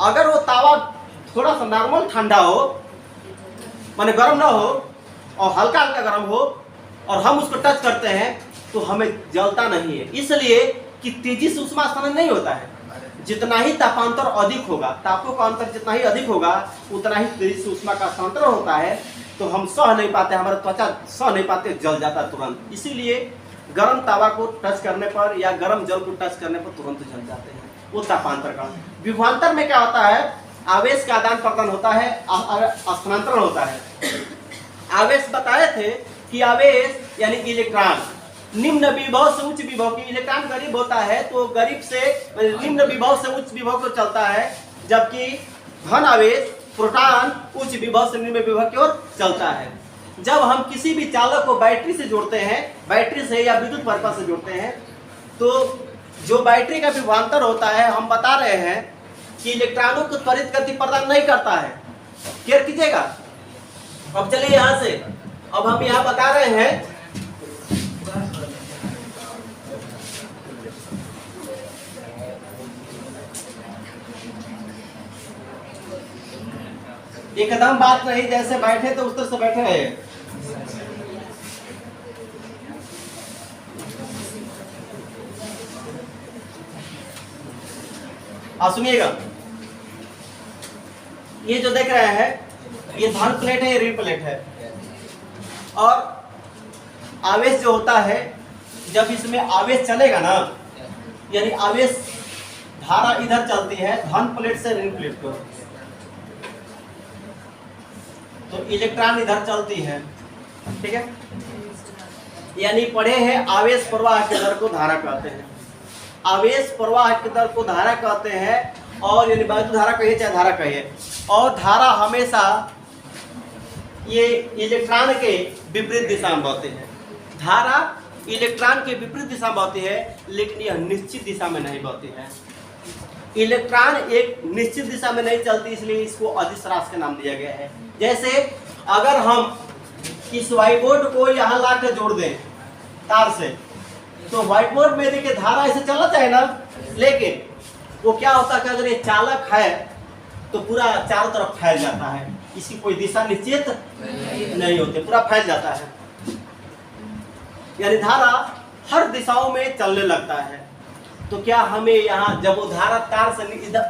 अगर वो तावा थोड़ा सा नॉर्मल ठंडा हो, माने गर्म ना हो और हल्का हल्का गर्म हो, और हम उसको टच करते हैं तो हमें जलता नहीं है, इसलिए कि तेजी से उष्मा स्थानांतरण नहीं होता है। जितना ही तापांतर अधिक होगा, तापों का अंतर जितना ही अधिक होगा, उतना ही तेजी से उष्मा का स्थानांतरण होता है, तो हम सह नहीं पाते, हमारा त्वचा सह नहीं पाते, जल जाता तुरंत। इसीलिए गर्म तावा को टच करने पर या गर्म जल को टच करने पर तुरंत जल जाते हैं, वो तापांतर का। विभवांतर में क्या होता है, आवेश का आदान प्रदान होता है, स्थानांतरण होता है। आवेश बताए थे कि आवेश यानी इलेक्ट्रॉन निम्न विभव से उच्च विभव की, इलेक्ट्रॉन गरीब होता है तो गरीब से निम्न विभव से उच्च विभव को चलता है, जबकि धन आवेश प्रोटॉन उच्च विभव से निम्न विभव की ओर चलता है। जब हम किसी भी चालक को बैटरी से जोड़ते हैं, बैटरी से या विद्युत पर्पज से जोड़ते हैं, तो जो बैटरी का विभवांतर होता है, हम बता रहे हैं कि इलेक्ट्रॉनों को त्वरित गति प्रदान नहीं करता है। क्लियर कीजिएगा। अब चलिए यहां से, अब हम यहां बता रहे हैं एकदम बात नहीं, जैसे बैठे तो उस तरह से बैठे रहे। सुनिएगा, ये जो देख रहे हैं ये धन प्लेट है, ये ऋण प्लेट है, और आवेश जो होता है, जब इसमें आवेश चलेगा ना, यानी आवेश धारा इधर चलती है धन प्लेट से ऋण प्लेट को, तो इलेक्ट्रॉन इधर चलती है। ठीक है, यानी पढ़े हैं आवेश प्रवाह के दर को धारा कहते हैं। आवेश प्रवाह के दर को धारा कहते हैं, और यानी वैद्युत धारा कहिए चाहे धारा कहिए, और धारा हमेशा ये इलेक्ट्रॉन के विपरीत दिशा में बहती है। धारा इलेक्ट्रॉन के विपरीत दिशा में बहती है, लेकिन यह निश्चित दिशा में नहीं बहती है। इलेक्ट्रॉन एक निश्चित दिशा में नहीं चलती, इसलिए इसको अदिश राशि का नाम दिया गया है। जैसे अगर हम इस व्हाइट बोर्ड को यहाँ ला कर जोड़ दें तार से, तो व्हाइट बोर्ड में देखिए धारा ऐसे चलना चाहिए ना, लेकिन वो क्या होता है कि अगर ये चालक है तो पूरा चारों तरफ फैल जाता है, इसकी कोई दिशा निश्चित नहीं होती, पूरा फैल जाता है। यानी धारा हर दिशाओं में चलने लगता है। तो क्या हमें यहाँ जब वो धारा तार से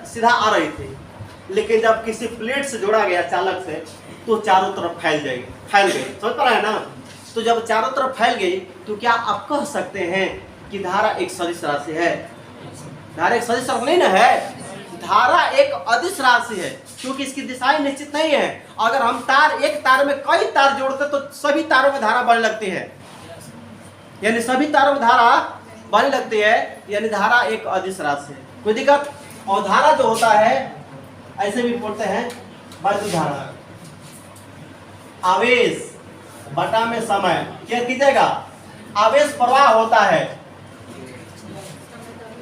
सीधा आ रही थी, लेकिन जब किसी प्लेट से जोड़ा गया चालक से, तो चारों तरफ फैल गई। समझ पा रहे हैं ना। तो जब चारों तरफ फैल गई, तो क्या आप कह सकते हैं कि धारा एक सदिश राशि है? धारा एक सदिश राशि नहीं ना है, धारा एक अदिश राशि है, क्योंकि इसकी दिशाएं निश्चित नहीं है। अगर हम एक तार में कई तार जोड़ते तो सभी तारों में धारा बढ़ने लगती है, यानी सभी तारों में धारा बढ़ने लगती है, यानी धारा एक अदिश राशि है। कोई दिक्कत? और धारा जो होता है ऐसे भी बोलते हैं वैद्युत धारा। आवेश बटा में समय, क्या कीजिएगा, आवेश प्रवाह होता है,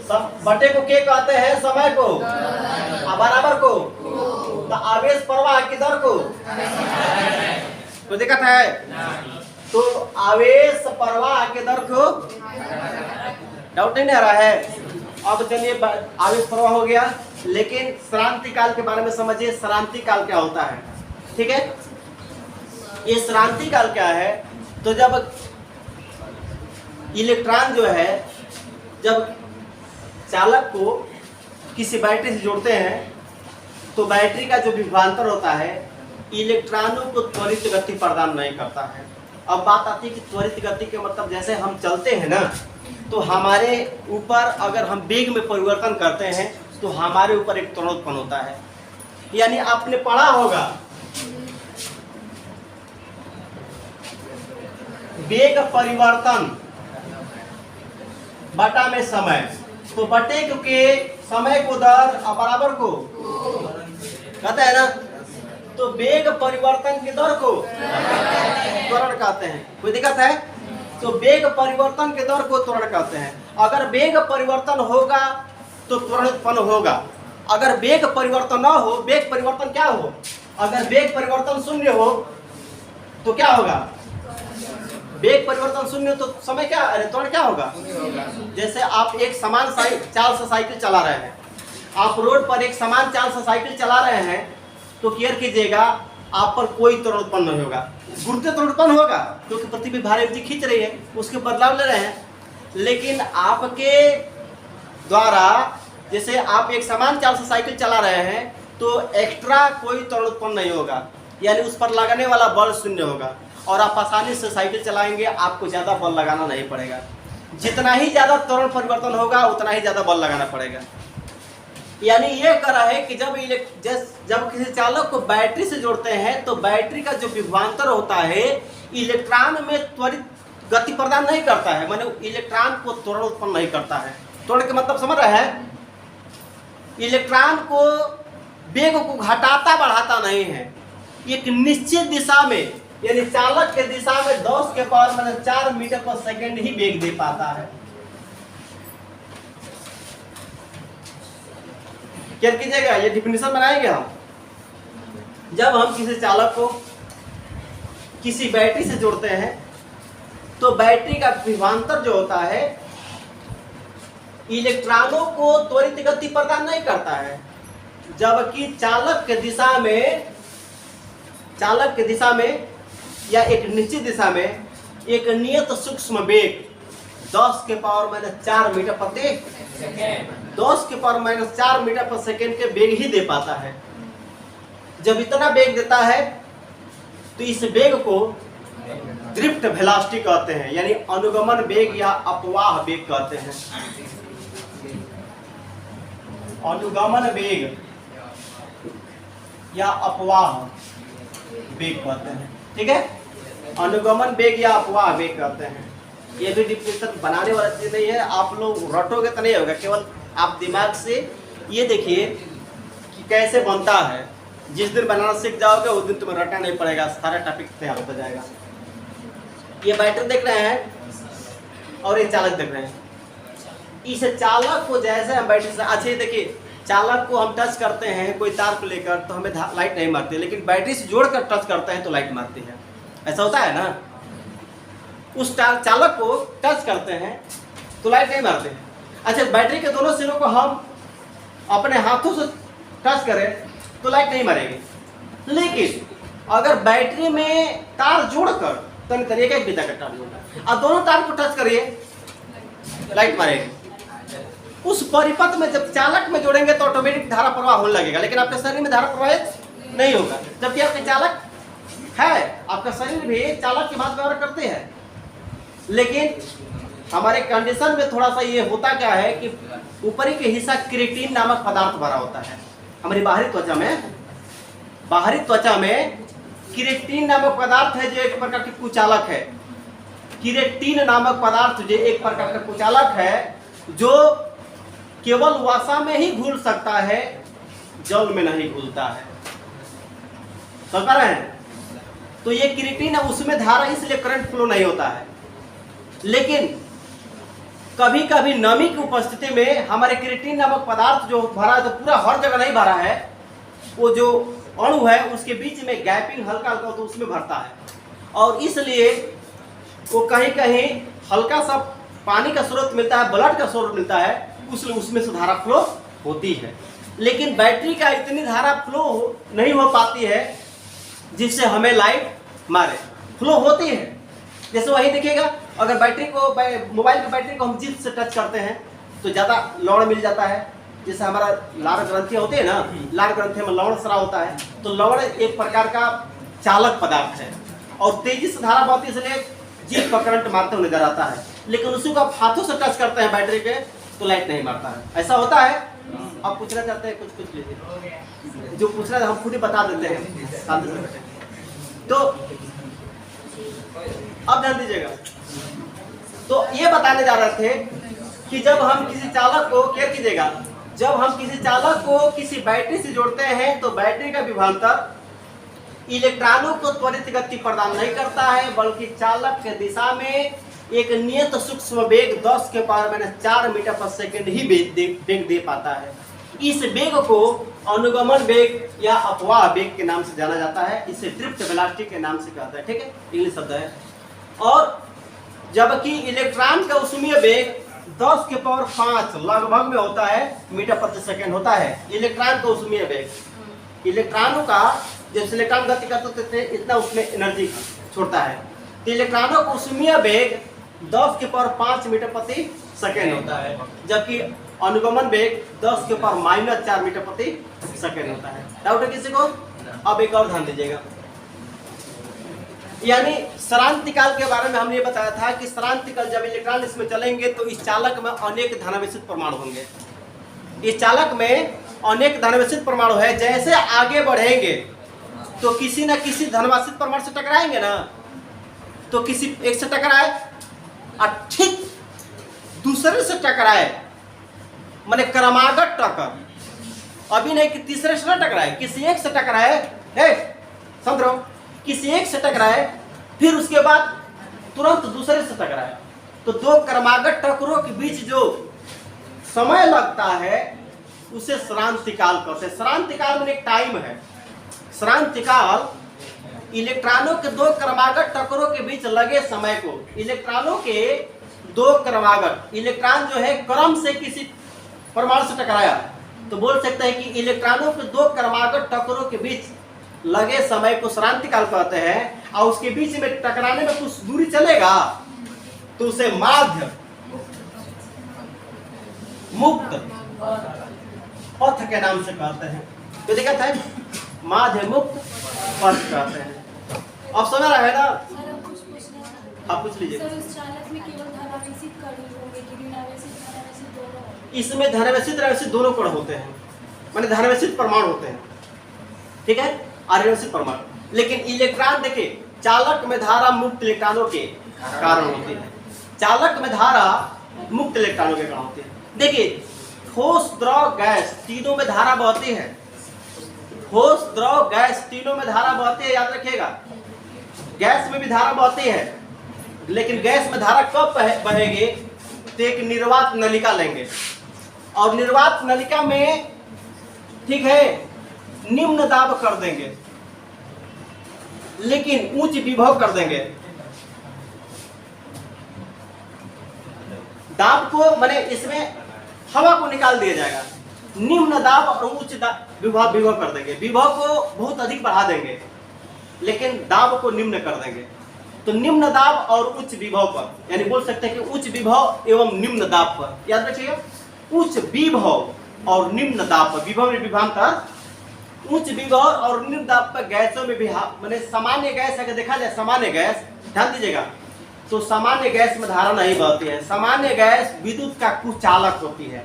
सब बटे को क्या कहते हैं, समय को, बराबर को, तो आवेश प्रवाह की दर को, तो दिक्कत है, तो आवेश प्रवाह के दर को, डाउट नहीं आ रहा है। अब चलिए आवेश प्रवाह हो गया, लेकिन श्रांति काल के बारे में समझिए। श्रांति काल क्या होता है? ठीक है, ये श्रांति काल क्या है? तो जब इलेक्ट्रॉन जो है, जब चालक को किसी बैटरी से जोड़ते हैं, तो बैटरी का जो विभवांतर होता है इलेक्ट्रॉनों को त्वरित गति प्रदान नहीं करता है। अब बात आती है कि त्वरित गति के मतलब, जैसे हम चलते हैं ना, तो हमारे ऊपर अगर हम वेग में परिवर्तन करते हैं तो हमारे ऊपर एक त्वरण उत्पन्न होता है। यानी आपने पढ़ा होगा वेग परिवर्तन बटा में समय, तो बटे के समय को दर बराबर को कहते हैं ना, तो वेग परिवर्तन की दर को त्वरण कहते हैं। कोई दिक्कत है? तो वेग परिवर्तन के दर को त्वरण कहते हैं। अगर वेग परिवर्तन होगा तो त्वरण उत्पन्न होगा, अगर वेग परिवर्तन ना हो, वेग परिवर्तन क्या हो, अगर वेग परिवर्तन शून्य हो तो क्या होगा, वेग परिवर्तन शून्य, तो समय क्या, अरे त्वरण क्या होगा। जैसे आप एक समान चाल से साइकिल चला रहे हैं, आप रोड पर एक समान चाल से साइकिल चला रहे हैं, तो केयर कीजिएगा आप पर कोई त्वरण उत्पन्न नहीं होगा, गुरुत्व त्वरण उत्पन्न होगा क्योंकि पृथ्वी भारी अवधि खींच रही है, उसके बदलाव ले रहे हैं। लेकिन आपके द्वारा, जैसे आप एक समान चाल से साइकिल चला रहे हैं, तो एक्स्ट्रा कोई त्वरण उत्पन्न नहीं होगा, यानी उस पर लगने वाला बल शून्य होगा, और आप आसानी से साइकिल चलाएंगे, आपको ज़्यादा बल लगाना नहीं पड़ेगा। जितना ही ज़्यादा त्वरण परिवर्तन होगा उतना ही ज़्यादा बल लगाना पड़ेगा। यानी ये कह रहा है कि जब किसी चालक को बैटरी से जोड़ते हैं, तो बैटरी का जो विभवांतर होता है इलेक्ट्रॉन में त्वरित गति प्रदान नहीं करता है, माने इलेक्ट्रॉन को त्वरण उत्पन्न नहीं करता है। त्वरण के मतलब समझ रहे हैं? इलेक्ट्रॉन को वेग को घटाता बढ़ाता नहीं है, एक निश्चित दिशा में यानी चालक के दिशा में 10 के पावर माइनस 4 मीटर पर सेकंड ही वेग दे पाता है। क्या कीजिएगा, ये डिफिनेशन बनाएंगे हम। जब हम किसी चालक को किसी बैटरी से जोड़ते हैं तो बैटरी का विभवांतर जो होता है इलेक्ट्रॉनों को त्वरित गति प्रदान नहीं करता है, जबकि चालक के दिशा में या एक निश्चित दिशा में एक नियत सूक्ष्म वेग 10 के पावर माइनस 4 मीटर प्रति सेकेंड 10 के पावर माइनस 4 मीटर पर सेकेंड के वेग ही दे पाता है। जब इतना वेग देता है तो इस वेग को ड्रिफ्ट वेलोसिटी कहते हैं, यानी अनुगमन वेग या अपवाह वेग कहते हैं। अनुगमन वेग या अपवाह वेग कहते हैं, ठीक है। अनुगमन वेग या अपवाह वेग कहते हैं। ये भी डिफिनेशन बनाने वाला चीज नहीं है, आप लोग रटोगे तो नहीं होगा, केवल आप दिमाग से ये देखिए कि कैसे बनता है। जिस दिन बनाना सीख जाओगे उस दिन तुम्हें रटना नहीं पड़ेगा, सारा टॉपिक तैयार होता जाएगा। ये बैटरी देख रहे हैं और ये चालक देख रहे हैं। इस चालक को जैसे हम बैटरी से, अच्छा देखिए चालक को हम टच करते हैं कोई तार को लेकर तो हमें लाइट नहीं मारती, लेकिन बैटरी से जोड़कर टच करते हैं तो लाइट मारती है। ऐसा होता है ना। उस चालक को टच करते हैं तो लाइट नहीं मारते। अच्छा, बैटरी के दोनों सिरों को हम अपने हाथों से टच करें तो लाइट नहीं मारेगी, लेकिन अगर बैटरी में तार जोड़कर तन करिएगा, एक बिता का तार जोड़ना और दोनों तार को टच करिए, लाइट मारेगी। उस परिपथ में जब चालक में जोड़ेंगे तो ऑटोमेटिक धारा प्रवाह होने लगेगा, लेकिन आपके शरीर में धारा प्रवाहित नहीं होगा, जबकि आपके चालक है, आपका शरीर भी चालक की बात व्यवहार करते हैं। लेकिन हमारे कंडीशन में थोड़ा सा ये होता क्या है कि ऊपरी के हिस्सा क्रिएटिन नामक पदार्थ भरा होता है। हमारी बाहरी त्वचा में क्रिएटिन नामक पदार्थ है जो एक प्रकार की कुचालक है। क्रिएटिन नामक पदार्थ जो एक प्रकार का कुचालक है जो केवल वसा में ही घुल सकता है, जल में नहीं घुलता है। समझ पा रहे हैं? तो ये क्रिएटिन है, उसमें धारा इसलिए करंट फ्लो नहीं होता है। लेकिन कभी कभी नमी की उपस्थिति में हमारे क्रिएटिन नामक पदार्थ जो भरा है, तो पूरा हर जगह नहीं भरा है, वो जो अणु है उसके बीच में गैपिंग हल्का हल्का तो उसमें भरता है, और इसलिए वो कहीं कहीं हल्का सा पानी का स्रोत मिलता है, ब्लड का स्रोत मिलता है, उसलिए उसमें से धारा फ्लो होती है। लेकिन बैटरी का इतनी धारा फ्लो नहीं हो पाती है जिससे हमें लाइट मारे। फ्लो होती है, जैसे वही देखिएगा, अगर बैटरी को मोबाइल की बैटरी को हम जिद से टच करते हैं तो ज़्यादा लौड़ मिल जाता है। जैसे हमारा लार ग्रंथियाँ होती है ना, लार ग्रंथि में लौड़ स्राव होता है, तो लौड़ एक प्रकार का चालक पदार्थ है और तेजी से धारा बहती है, इसलिए जीभ पर करंट मारते हुए नजर आता है। लेकिन उसी को आप हाथों से टच करते हैं बैटरी के तो लाइट नहीं मारता है। ऐसा होता है। आप पूछना चाहते हैं कुछ लीजिए, जो पूछना है हम खुद ही बता देते हैं। तो अब ध्यान दीजिएगा, तो ये बताने जा रहे थे कि जब हम किसी चालक को, क्या कीजिएगा, जब हम किसी चालक को किसी बैटरी से जोड़ते हैं तो बैटरी का विभवांतर इलेक्ट्रॉनों को त्वरित गति प्रदान नहीं करता है, बल्कि चालक के दिशा में एक नियत सूक्ष्म वेग 10 के पावर माइनस 4 मीटर पर सेकंड ही वेग दे पाता है। इस वेग को अनुगमन वेग या अपवाह वेग के नाम से जाना जाता है। इसे ड्रिफ्ट वेलोसिटी के नाम से कहता है, ठीक है, इंग्लिश शब्द है। और जबकि इलेक्ट्रॉन का उसमें वेग 10 के पावर 5 लगभग में होता है, मीटर प्रति सेकंड होता है इलेक्ट्रॉन का उसमें वेग। इलेक्ट्रॉनों का जब इलेक्ट्रॉन गति करते थे इतना उसमें एनर्जी छोड़ता है, तो इलेक्ट्रॉनों का उसमें वेग 10 के पावर 5 मीटर प्रति सेकंड होता है, जबकि अनुगमन वेग 10 के पावर माइनस 4 मीटर प्रति सेकंड होता है। डाउट है किसी को? अब एक और ध्यान दीजिएगा, यानी सरांतिकाल के बारे में हमने ये बताया था कि सरांतिकाल जब इलेक्ट्रॉन इसमें चलेंगे तो इस चालक में अनेक धनावेशित परमाणु होंगे। इस चालक में अनेक धनावेशित परमाणु है, जैसे आगे बढ़ेंगे तो किसी न किसी धनावेशित परमाणु से टकराएंगे ना, तो किसी एक से टकराए और ठीक दूसरे से टकराए, माने क्रमागत टक्कर, अभी नहीं कि तीसरे से न टकराए, किसी एक से टकराए, है समझ रहे हो, किसी एक से टकराए फिर उसके बाद तुरंत दूसरे से टकराए, तो दो क्रमागत टक्करों के बीच जो समय लगता है उसे श्रांतिकाल कहते हैं। श्रांतिकाल में एक टाइम है। श्रांतिकाल इलेक्ट्रॉनों के दो क्रमागत टक्करों के बीच लगे समय को, इलेक्ट्रॉनों के दो क्रमागत, इलेक्ट्रॉन जो है क्रम से किसी परमाणु से टकराया तो बोल सकते हैं कि इलेक्ट्रॉनों के दो क्रमागत टक्करों के बीच लगे समय को श्रांतिकाल कहते हैं। और उसके बीच में टकराने में कुछ दूरी चलेगा तो उसे माध्य मुक्त पथ के नाम से कहते हैं। तो देखा था माध्य मुक्त पथ कहते हैं। अब समझ रहा है ना? आप पूछ लीजिए। इसमें धनावेशित ऋणावेशित दोनों कण होते हैं, माने धनावेशित परमाणु होते हैं, ठीक है, और ऋणावेशित परमाणु। लेकिन इलेक्ट्रॉन देखिए चालक में धारा मुक्त इलेक्ट्रॉनों के कारण होती है, चालक में धारा मुक्त इलेक्ट्रॉनों के कारण होती है। देखिए ठोस द्रव गैस तीनों में धारा बहती है, ठोस द्रव गैस तीनों में धारा बहती है, याद रखिएगा। गैस में भी धारा बहती है, लेकिन गैस में धारा कब बहेगी? तो एक निर्वात नलिका लेंगे और निर्वात नलिका में ठीक है निम्न दाब कर देंगे लेकिन उच्च विभव कर देंगे। दाब को माने इसमें हवा को निकाल दिया जाएगा, निम्न दाब और उच्च विभव कर देंगे। विभव को बहुत अधिक बढ़ा देंगे लेकिन दाब को निम्न कर देंगे। तो निम्न दाब और उच्च विभव पर, यानी बोल सकते हैं कि उच्च विभव एवं निम्न दाब पर, याद रखिएगा उच्च विभव और निम्न दाब पर, विभव में विभवांतर, उच्च विभव और निम्न दाब पर गैसों में भी माने सामान्य गैस अगर देखा जाए, सामान्य गैस ध्यान दीजिएगा, तो सामान्य गैस में धारा नहीं बहती है। सामान्य गैस विद्युत का कुचालक होती है।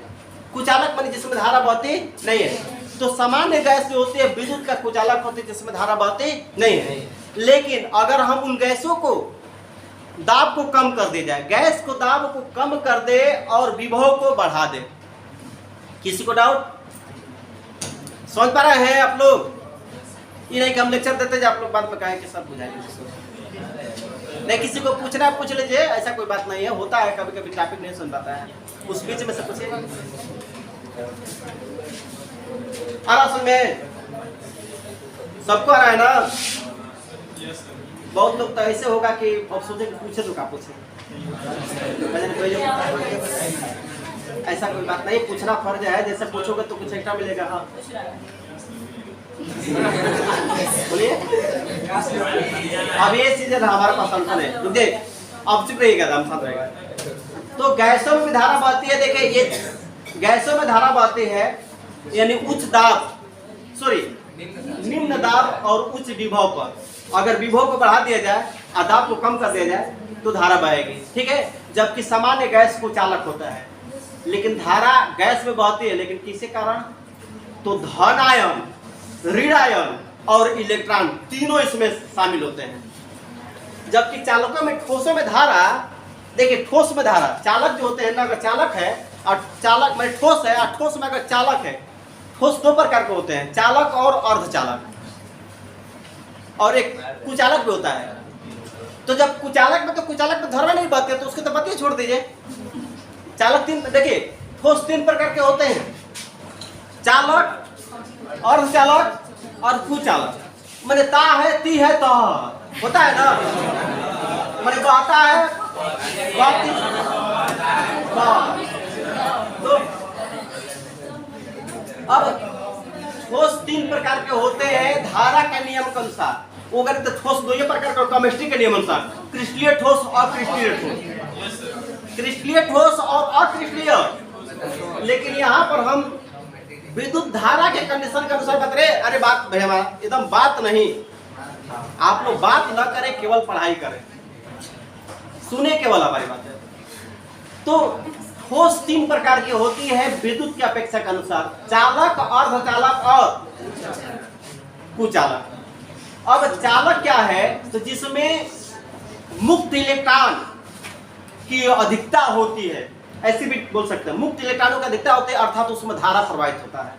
कुचालक माने जिसमें धारा बहती नहीं है। तो सामान्य गैस जो होती है विद्युत का कुचालक होती है जिसमें धारा बहती नहीं है। लेकिन अगर हम उन गैसों को दाब को कम कर दे जाए, गैस को दाब को कम कर दे और विभव को बढ़ा दे, किसी को डाउट? समझ पा रहे हैं आप लोग? ये नहीं कि हम लेक्चर देते हैं आप लोग बाद में कहें कि सब बुझाइए। नहीं, किसी को पूछना पूछ लीजिए, ऐसा कोई बात नहीं है, होता है कभी कभी टॉपिक नहीं सुन पाता है, उस बीच में से पूछिएगा। आराम में सबको आ रहा है ना? बहुत लोग तो ऐसे होगा कि अब सोचे पूछे तो क्या पूछे, ऐसा कोई बात नहीं, पूछना फर्ज है, जैसे पूछोगे तो कुछ एक्स्ट्रा मिलेगा। हाँ बोलिए। अब ये चीजें हमारे पास संतन है, तो देख अब चुप रहिएगा, हम साथ रहेगा। तो गैसों में धारा बहती है, देखिए ये गैसों में धारा बहती है यानी उच्च दाब, सॉरी निम्न दाब और उच्च विभव पर। अगर विभव को बढ़ा दिया जाए और दाब को कम कर दिया जाए तो धारा बहेगी, ठीक है। जबकि सामान्य गैस को चालक होता है, लेकिन धारा गैस में बहती है, लेकिन किसी कारण? तो धन आयन, ऋण आयन और इलेक्ट्रॉन तीनों इसमें शामिल होते हैं। जबकि चालकों में, ठोसों में धारा, देखिए ठोस में धारा, चालक जो होते हैं ना, अगर चालक है और चालक में ठोस है और ठोस में अगर चालक है, ठोस दो प्रकार के होते हैं, चालक और अर्धचालक, और एक कुचालक भी होता है। तो जब कुचालक में, तो कुचालक में धर्म नहीं बहती है तो उसके तो बतिए छोड़ दीजिए। चालक तीन, देखिए ठोस तीन प्रकार के होते हैं, चालक, अर्धचालक और कुचालक। मैंने ता है, ती है, ता होता है ना, मैंने बहता है, बहती, तो अब ठोस तीन प्रकार के होते हैं धारा के नियम के अनुसार। वो अगर तो ठोस दो ही प्रकार के केमिस्ट्री के नियम अनुसार, क्रिस्टलीय ठोस और क्रिस्टलीय ठोस, क्रिस्टलीय ठोस और अक्रिस्टलीय। लेकिन यहाँ पर हम विद्युत धारा के कंडीशन के अनुसार बता रहे। अरे बात भैया हमारा एकदम बात नहीं, आप लोग बात न करें, केवल पढ़ाई करें, सुने केवल हमारी बात है। तो ठोस तीन प्रकार की होती है विद्युत की अपेक्षा के अनुसार, चालक, अर्धचालक और कुचालक। अब चालक क्या है? तो जिसमें मुक्त इलेक्ट्रॉन की अधिकता होती है, ऐसे भी बोल सकते हैं। मुक्त इलेक्ट्रॉनों की अधिकता होती है अर्थात उसमें धारा प्रवाहित होता है।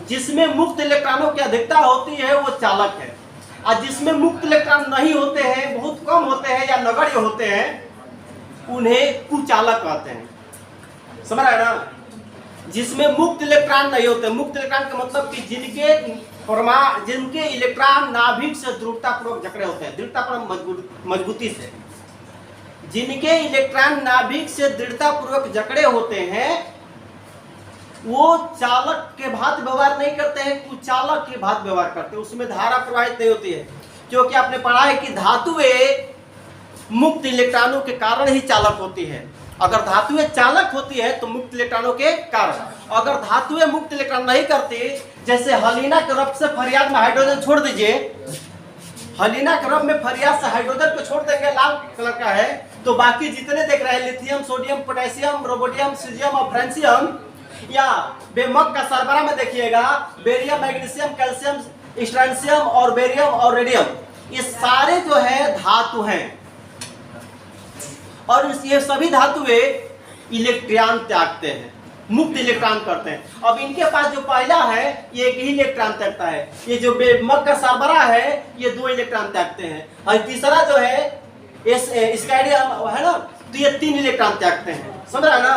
जिसमें मुक्त इलेक्ट्रॉनों की अधिकता होती है वो चालक है, और जिसमें मुक्त इलेक्ट्रॉन नहीं होते हैं, बहुत कम होते हैं या नगण्य होते हैं, उन्हें कुचालक कहते हैं। समझ रहे हैं ना? जिसमें मुक्त इलेक्ट्रॉन नहीं होते, मुक्त इलेक्ट्रॉन का मतलब कि जिनके इलेक्ट्रॉन नाभिक से दृढ़तापूर्वक जकड़े होते हैं, दृढ़तापूर्वक मजबूती से, जिनके इलेक्ट्रॉन नाभिक से दृढ़तापूर्वक जकड़े होते हैं, वो चालक के भांति व्यवहार नहीं करते हैं, कुचालक के भांति व्यवहार करते हैं। उसमें धारा प्रवाहित नहीं होती है, क्योंकि आपने पढ़ा है कि धातुएं मुक्त इलेक्ट्रॉनों के कारण ही चालक होती है। अगर धातुएं चालक होती है तो मुक्त इलेक्ट्रॉनों के कारण। अगर धातुएं मुक्त इलेक्ट्रॉन नहीं करती, जैसे हलीना के रब से फरियाद में हाइड्रोजन छोड़ दीजिए, हलीना के रब में फरियाद से हाइड्रोजन को छोड़ देंगे, लाल कलर का है, तो बाकी जितने देख रहे हैं लिथियम, सोडियम, पोटेशियम, रोबोडियम, सीजियम और फ्रांसियम, या बेमक का सरबरा में देखिएगा, बेरियम, मैग्नीशियम, कैल्शियम, स्ट्रांसियम और बेरियम और रेडियम, ये सारे जो है धातु हैं, और ये सभी धातुएं इलेक्ट्रॉन त्यागते हैं, मुक्त इलेक्ट्रॉन करते हैं। अब इनके पास जो पहला है ये एक ही इलेक्ट्रॉन त्यागता है, ये जो बेमक का सरबरा है ये 2 इलेक्ट्रॉन त्यागते हैं, और तीसरा जो है स्काइडियम है ना, तो ये 3 इलेक्ट्रॉन त्यागते हैं। समझ रहा है ना?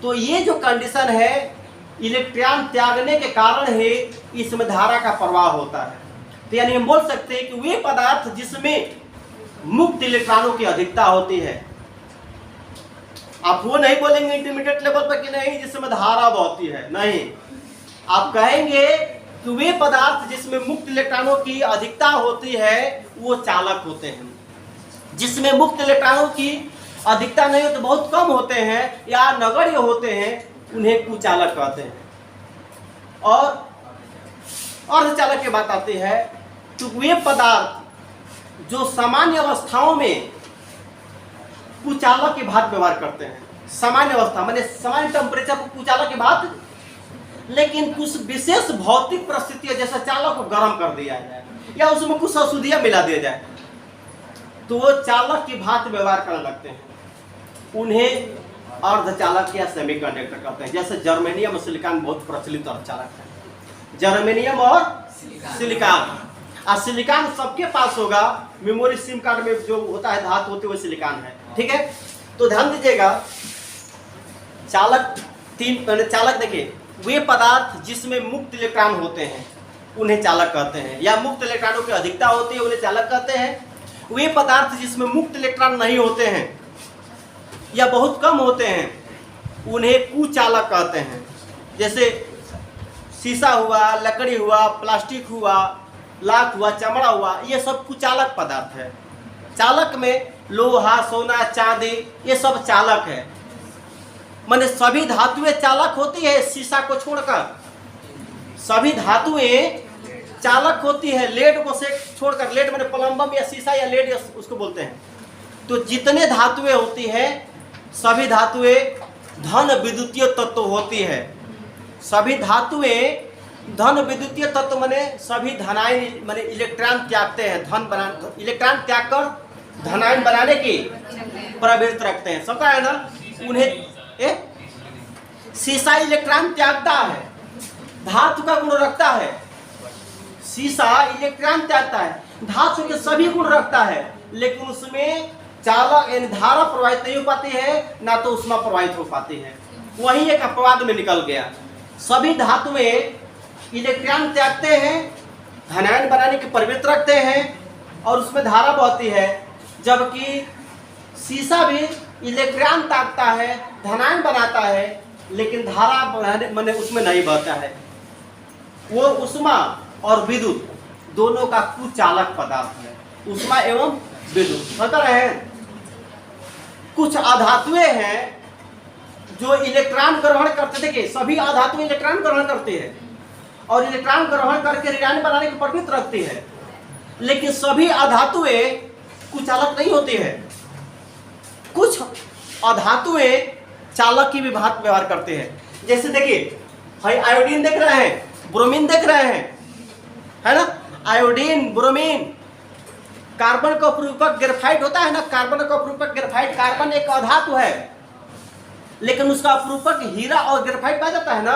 तो ये जो कंडीशन है, इलेक्ट्रॉन त्यागने के कारण ही इसमें धारा का प्रवाह होता है। तो यानी हम बोल सकते हैं कि वे पदार्थ जिसमें मुक्त इलेक्ट्रॉनों की अधिकता होती है, आप वो नहीं बोलेंगे इंटरमीडिएट लेवल पर कि नहीं जिसमें धारा बहती है, नहीं, आप कहेंगे कि वे पदार्थ जिसमें मुक्त इलेक्ट्रॉनों की अधिकता होती है वो चालक होते हैं। जिसमें मुक्त इलेक्ट्रॉनों की अधिकता नहीं होती, बहुत कम होते हैं या नगण्य होते हैं, उन्हें कुचालक कहते हैं। और अर्धचालक की बात आती है तो वे पदार्थ जो सामान्य अवस्थाओं में कुचालक की भांति व्यवहार करते हैं, सामान्य अवस्था माने सामान्य टेम्परेचर को कुचालक की भांति, लेकिन कुछ विशेष भौतिक परिस्थितियां जैसे चालक को गर्म कर दिया जाए या उसमें कुछ अशुद्धियां मिला दिया जाए तो वो चालक की भांति व्यवहार करने लगते हैं, उन्हें अर्धचालक या सेमीकंडक्टर कहते हैं। जैसे जर्मेनियम और सिलिकॉन बहुत प्रचलित अर्धचालक है, जर्मेनियम और सिलिकॉन। और सिलिकॉन सबके पास होगा, मेमोरी सिम कार्ड में जो होता है धातु होती है वो सिलिकॉन है, ठीक है। तो ध्यान दीजिएगा, चालक 3 चालक देखिए, वे पदार्थ जिसमें मुक्त इलेक्ट्रॉन होते हैं उन्हें चालक कहते हैं, या मुक्त इलेक्ट्रॉनों की अधिकता होती है उन्हें चालक कहते हैं। वे पदार्थ जिसमें मुक्त इलेक्ट्रॉन नहीं होते हैं या बहुत कम होते हैं उन्हें कुचालक कहते हैं। जैसे शीशा हुआ, लकड़ी हुआ, प्लास्टिक हुआ, लाख हुआ, चमड़ा हुआ, ये सब कुचालक पदार्थ है। चालक में लोहा, सोना, चांदी ये सब चालक है, माने सभी धातुएं चालक होती है, शीशा को छोड़कर सभी धातुएं चालक होती है, लेड को से छोड़कर। लेड माने प्लम्बम या शीशा या लेड उसको बोलते हैं। तो जितने धातुएं होती है सभी धातुएं धन विद्युतीय तत्व होती है। सभी धातुएं धन विद्युतीय तत्व माने सभी धनायन माने इलेक्ट्रॉन त्यागते हैं, धन बना इलेक्ट्रॉन त्याग कर धनायन बनाने की प्रवृत्ति रखते हैं, समझा है ना। उन्हें शीशा इलेक्ट्रॉन त्यागता है, धातु का गुण रखता है। शीशा इलेक्ट्रॉन त्यागता है, धातु के सभी गुण रखता है, लेकिन उसमें चालक यानी धारा प्रवाहित नहीं हो पाती है, ना तो उष्मा प्रवाहित हो पाती है। वही एक अपवाद में निकल गया। सभी धातुएं इलेक्ट्रॉन त्यागते हैं, धनायन बनाने की प्रवृत्ति रखते हैं और उसमें धारा बहती है, जबकि शीशा भी इलेक्ट्रॉन त्यागता है, धनायन बनाता है, लेकिन धारा माने उसमें नहीं बहता है। वो उष्मा और विद्युत दोनों का कुचालक पदार्थ है, उष्मा एवं विद्युत। बता रहे हैं कुछ अधातुएं हैं जो इलेक्ट्रॉन ग्रहण करते, देखिए सभी अधातुएं इलेक्ट्रॉन ग्रहण करती है और इलेक्ट्रॉन ग्रहण करके ऋणायन बनाने की प्रवृत्ति रखती है, लेकिन सभी अधातुएं कुचालक नहीं होती है। कुछ अधातुएं चालक की भी भांति व्यवहार करते हैं। जैसे देखिए आयोडीन देख रहे हैं, ब्रोमीन देख रहे हैं, है ना। आयोडीन, ब्रोमीन कार्बन का उपरूपक ग्रेफाइट होता है ना, कार्बन का उपरूपक ग्रेफाइट, कार्बन एक अधातु है लेकिन उसका अपरूपक हीरा और ग्रेफाइट पाया जाता है ना,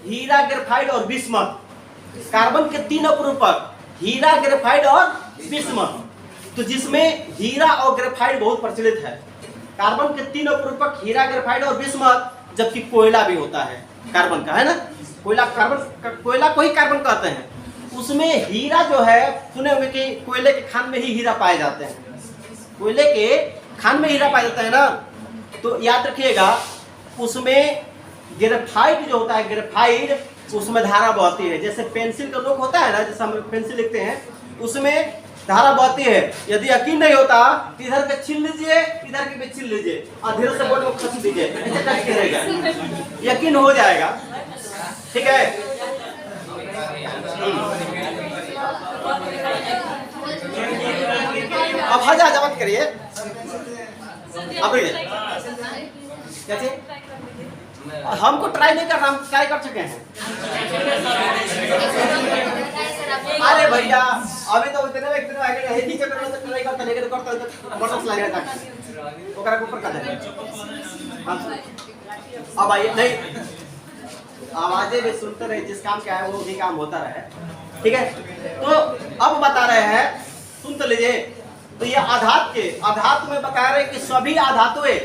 हीरा, ग्रेफाइट और बिस्मथ। कार्बन के 3 अपरूपक, हीरा, ग्रेफाइट और बिस्मथ। तो जिसमें हीरा और ग्रेफाइट बहुत प्रचलित है। कार्बन के 3 अपरूपक, हीरा, ग्रेफाइट और बिस्मथ। जबकि कोयला भी होता है कार्बन का, है ना, कोयला, कार्बन, कोयला को ही कार्बन कहते हैं। उसमें हीरा जो है, सुने होंगे कि कोयले के खान में ही हीरा पाए जाते हैं, कोयले के खान में हीरा पाया जाता है ना। तो याद रखिएगा, उसमें ग्रेफाइट जो होता है, ग्रेफाइट, उसमें धारा बहती है। जैसे पेंसिल का नोक होता है ना, जैसे हम पेंसिल लिखते हैं, उसमें धारा बहती है। यदि यकीन नहीं होता, इधर पे छील लीजिए, इधर के पे छील लीजिए और धीरे से बोर्ड को खींच दीजिए, ऐसे करके रहेगा, यकीन हो जाएगा। ठीक है, अब हजा मत करिए, अब क्या चीज? हमको ट्राई नहीं करना, हम ट्राई कर चुके हैं। अरे भैया, अभी तो इतने एक दिन आगे है, नीचे करना तो ट्राई करता, लेकिन करता तो मोटर स्लाइड रहता है, ओकरा के ऊपर कर देना। अब आइए, नहीं, आवाजें भी सुनते रहे, जिस काम क्या है वो भी काम होता रहे। ठीक है, तो अब बता रहे हैं, सुन तो लीजिए। तो ये आधात में बता रहे कि सभी आधातुएं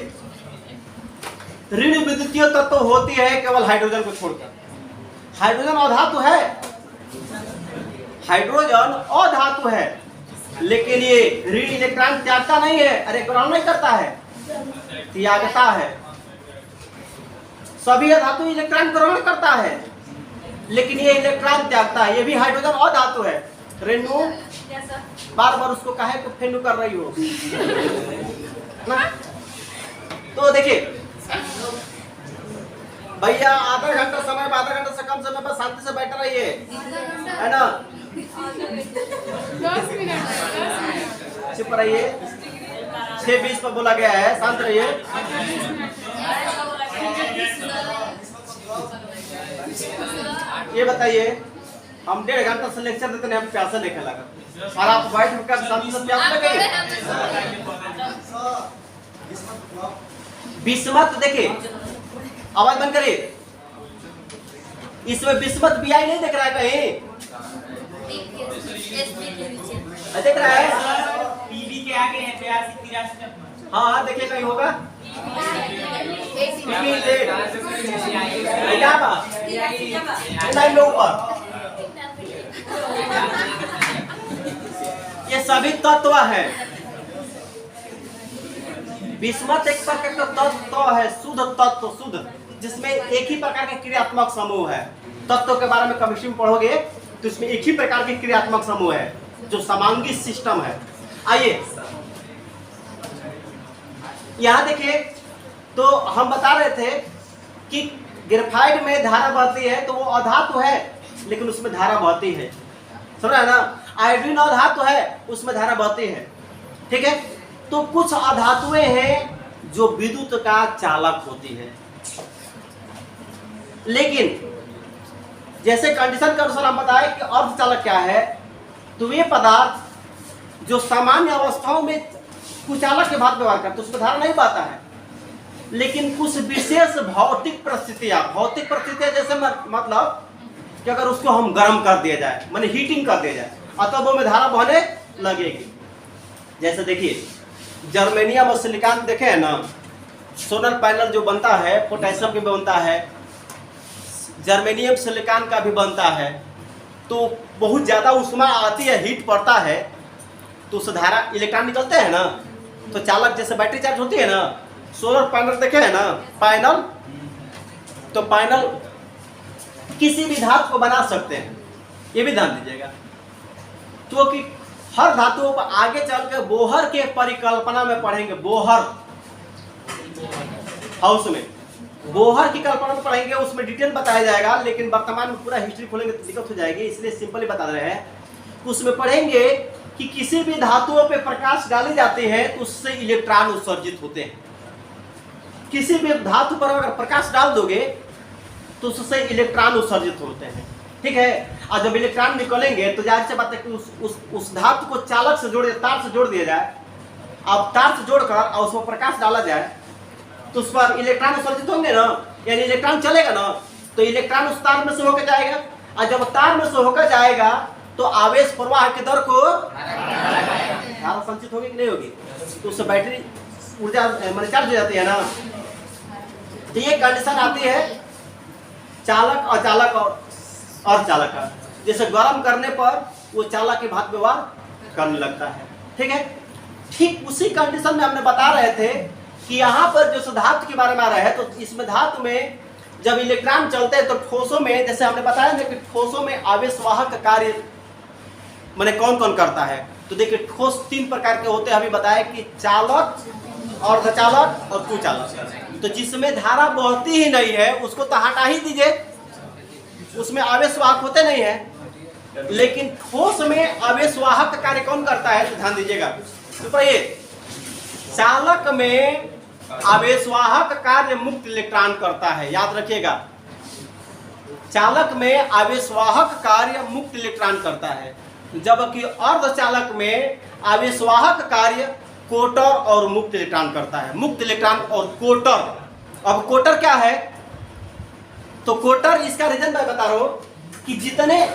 ऋण विद्युतीय तत्व होती है केवल हाइड्रोजन को छोड़कर। हाइड्रोजन अधातु है, हाइड्रोजन अधातु है, लेकिन ये ऋण इलेक्ट्रॉन त्यागता नहीं है, अरे ग्रहण नहीं करता है, त्यागता है। सभी अधातु इलेक्ट्रॉन ग्रहण करता है, लेकिन ये इलेक्ट्रॉन त्यागता है। ये भी हाइड्रोजन अधातु है। रेणु बार बार उसको काहे को फेनु कर रही हो ना? तो देखिए भैया, आधा घंटा समय, आधा घंटा से कम समय पर शांति से बैठे रहिए, है ना, 10 मिनट चुप रहिए। 6:20 पर बोला गया है, शांत रहिए। ये बताइए, हम 1.5 घंटा से लेक्चर देते हैं, हम प्यासा नहीं लगा और आप बैठ कर शांति से प्यास लगेगी। बिस्मथ देखिए, आवाज बंद करिए। इसमें बिस्मथ बीआई नहीं दिख रहा है कहीं? देख रहा है? पीबी के आगे है 83 हाँ, देखिए कहीं होगा। क्या बात? लाइन में ऊपर ये सभी तत्व है। बिस्मथ एक प्रकार का तत्व है, शुद्ध तत्व, शुद्ध, जिसमें एक ही प्रकार के क्रियात्मक समूह है। तत्व के बारे में केमिस्ट्री में पढ़ोगे तो इसमें एक ही प्रकार के क्रियात्मक समूह है, जो समांगी सिस्टम है। आइए यहां देखिए, तो हम बता रहे थे कि ग्रेफाइट में धारा बहती है, तो वो अधातु है लेकिन उसमें धारा बहती है, समझ रहे ना? आयोडीन अधातु है, उसमें धारा बहती है। ठीक है, तो कुछ अधातुएं हैं जो विद्युत का चालक होती है, लेकिन जैसे कंडीशन के अनुसार हम बताए कि अर्धचालक क्या है, तो वे पदार्थ जो सामान्य अवस्थाओं में कुचालक के भाग व्यवहार करते उसमें धारा नहीं पाता है, लेकिन कुछ विशेष भौतिक परिस्थितियां जैसे मतलब कि अगर उसको हम गर्म कर दिया जाए, माने हीटिंग कर दिया जाए, अतः वो में धारा बहने लगेगी। जैसे देखिए, जर्मेनियम और सिलिकॉन देखे है ना, सोलर पैनल जो बनता है पोटेशियम के बनता है, जर्मेनियम सिलिकॉन का भी बनता है। तो बहुत ज़्यादा उष्मा आती है, हीट पड़ता है, तो उस धारा इलेक्ट्रॉन निकलते हैं ना, तो चालक जैसे बैटरी चार्ज होती है ना, सोलर पैनल देखे है ना, पैनल, तो पैनल किसी भी धातु को बना सकते हैं, ये भी ध्यान दीजिएगा। क्योंकि हर धातुओं पर आगे चल के बोहर के परिकल्पना में पढ़ेंगे, बोहर हाउस में बोहर की कल्पना में पढ़ेंगे, उसमें डिटेल बताया जाएगा, लेकिन वर्तमान में पूरा हिस्ट्री खोलेंगे तो दिक्कत हो जाएगी, इसलिए सिंपली बता रहे हैं। उसमें पढ़ेंगे कि किसी भी धातुओं पे प्रकाश डाली जाती है तो उससे इलेक्ट्रॉन उत्सर्जित होते हैं। किसी भी धातु पर अगर प्रकाश डाल दोगे तो उससे इलेक्ट्रॉन उत्सर्जित होते हैं। ठीक है। और जब इलेक्ट्रॉन निकलेंगे तो जाहिर सी बात है कि उस धातु को चालक से जोड़ तार से जोड़ दिया जाए। अब तार से जोड़कर और उसमें प्रकाश डाला जाए तो उस पर इलेक्ट्रॉन उत्सर्जित होंगे ना, यानी इलेक्ट्रॉन चलेगा ना, तो इलेक्ट्रॉन उस तार में से होकर जाएगा। और जब तार में से होकर जाएगा तो आवेश प्रवाह की दर को धारा संचित होगी कि नहीं होगी, तो उससे बैटरी ऊर्जा माने चार्ज हो जाती है ना। तो ये कंडीशन आती है चालक अचालक और चालक का। जैसे गर्म करने पर वो चालक के भाग व्यवहार करने लगता है, ठीक है। ठीक उसी कंडीशन में हमने बता रहे थे कि यहाँ पर जो धातु के बारे में आ रहा है, तो इसमें धातु में जब इलेक्ट्रॉन चलते हैं तो ठोसों में, जैसे हमने बताया ना कि ठोसों में आवेशवाहक कार्य माने कौन कौन करता है। तो देखिए ठोस 3 प्रकार के होते हैं, अभी बताया कि चालक, अर्धचालक और कुचालक। तो जिसमें धारा बहती ही नहीं है उसको तो हटा ही दीजिए, उसमें आवेशवाहक होते नहीं है। लेकिन ठोस में आवेशवाहक कार्य कौन करता है, तो ध्यान दीजिएगा। तो ये चालक में आवेशवाहक कार्य मुक्त इलेक्ट्रॉन करता है, याद रखिएगा। चालक में आवेशवाहक कार्य मुक्त इलेक्ट्रॉन करता है, जबकि अर्धचालक में आवेशवाहक कार्य कोटर और मुक्त इलेक्ट्रॉन करता है। मुक्त इलेक्ट्रॉन और कोटर। अब कोटर क्या है, तो कोटर इसका रीजन मैं बता रहा हूं कि जितने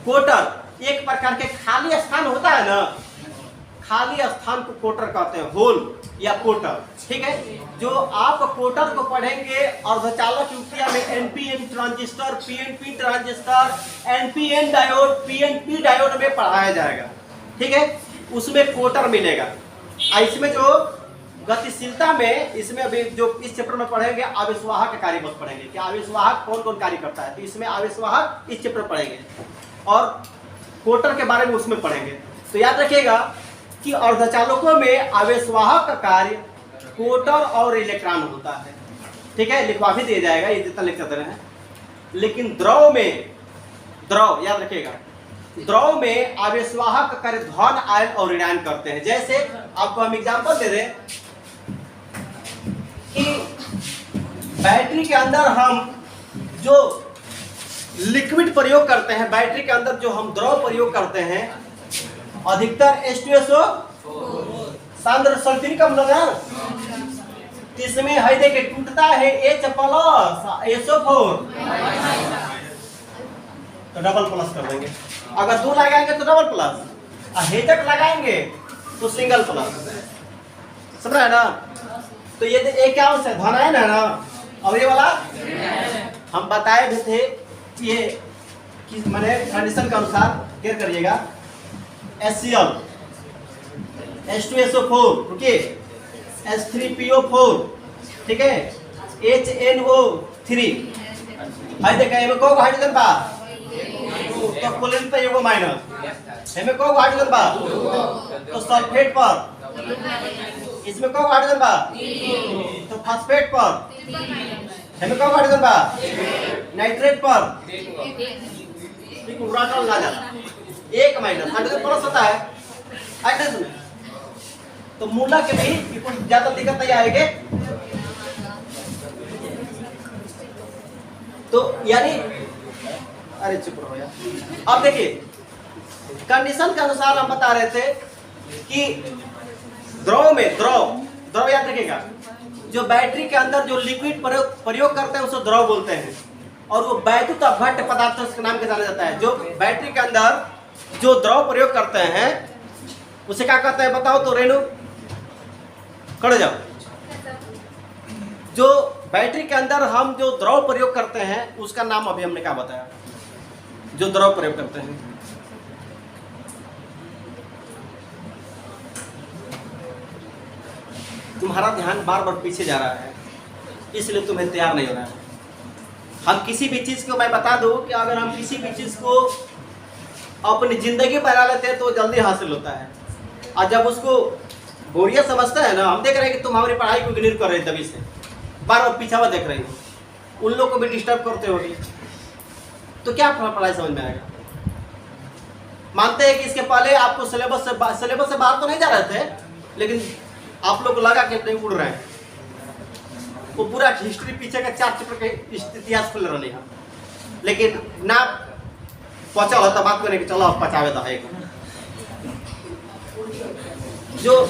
कोटर एक प्रकार के खाली स्थान होता है ना, खाली स्थान को कोटर कहते हैं, होल या कोटर, ठीक है। जो आप कोटर को पढ़ेंगे अर्धचालक युक्तियां में NPN transistor, PNP transistor, NPN diode, PNP diode में पढ़ाया जाएगा, ठीक है। उसमें कोटर मिलेगा। इसमें जो गतिशीलता में, इसमें अभी जो इस चैप्टर में पढ़ेंगे आवेशवाहक के कार्य बस पढ़ेंगे कि आवेशवाहक कौन कौन कार्य करता है, तो इसमें आवेशवाहक इस चैप्टर पढ़ेंगे और कोटर के बारे में उसमें पढ़ेंगे। तो याद रखिएगा कि अर्धचालकों में आवेशवाहक कार्य कोटर और इलेक्ट्रॉन होता है, ठीक है। लिखवा भी दिया जाएगा, ये जितना लिख सकते हैं। लेकिन द्रव में, द्रव याद रखिएगा, द्रव में आवेशवाहक कार्य धन आयन और ऋणायन करते हैं। जैसे आपको हम एग्जांपल दे दें कि बैटरी के अंदर हम जो लिक्विड प्रयोग करते हैं, बैटरी के अंदर जो हम द्रव प्रयोग करते हैं, अधिकतर H2SO सांद्र सल्फ्यूरिक अम्ल ना, इसमें है देखिए टूटता है H प्लस SO4 तो डबल प्लस कर देंगे। अगर 2 लगाएंगे तो डबल प्लस, और हेजक लगाएंगे तो सिंगल प्लस, समझ रहे हैं ना। तो ये क्या है, धन आयन है ना, और ये वाला हम बताए भी थे ये कि मैंने कंडीशन के अनुसार केयर करिएगा। HCl, H2SO4, रुकिए, H3PO4, ठीक है, HNO3, है देखा इनमें को हाइड्रोजन बा, तो क्लोरीन पे एगो माइनस, इनमें को हाइड्रोजन बा, तो सल्फेट पर, इसमें को हाइड्रोजन बा, तो फास्फेट पर, इनमें को हाइड्रोजन बा, नाइट्रेट पर, ठीक उराटल ना जाता, एक माइनस हाइड्रोजन प्लस होता है हाइड्रोजन में, तो मूला के भी कुछ ज्यादा दिक्कत नहीं आएगी। तो यानी अरे चुप रहो यार। अब देखिए कंडीशन के अनुसार हम बता रहे थे कि द्रव में, द्रव याद रखिएगा, जो बैटरी के अंदर जो लिक्विड प्रयोग करते हैं उसको द्रव बोलते हैं, और वो वैद्युत अपघट्य पदार्थ के नाम से जाना जाता है। जो बैटरी के अंदर जो द्रव प्रयोग करते हैं उसे क्या कहते हैं बताओ तो रेणु, खड़े जाओ। जो बैटरी के अंदर हम जो द्रव प्रयोग करते हैं उसका नाम अभी हमने क्या बताया, जो द्रव प्रयोग करते हैं। तुम्हारा ध्यान बार बार पीछे जा रहा है, इसलिए तुम्हें तैयार नहीं हो रहा है। हम किसी भी चीज को, मैं बता दूं कि अगर हम किसी भी चीज को अपनी जिंदगी बना लेते हैं तो जल्दी हासिल होता है, और जब उसको बोरिया समझता है ना, हम देख रहे हैं कि तुम हमारी पढ़ाई को इग्नोर कर रहे हैं, तभी से बार बार पीछा हुआ देख रही हो, उन लोग को भी डिस्टर्ब करते होगी, तो क्या पढ़ाई समझ में आएगा। मानते हैं कि इसके पहले आपको सिलेबस से बाहर तो नहीं जा रहे थे, लेकिन आप लोग को लगा कि नहीं उड़ रहे हैं, वो पूरा हिस्ट्री पीछे का 4 चैप्टर के इतिहास खुल रहे हैं, लेकिन ना पचा होता बात करने की चलो पचावे तो है जो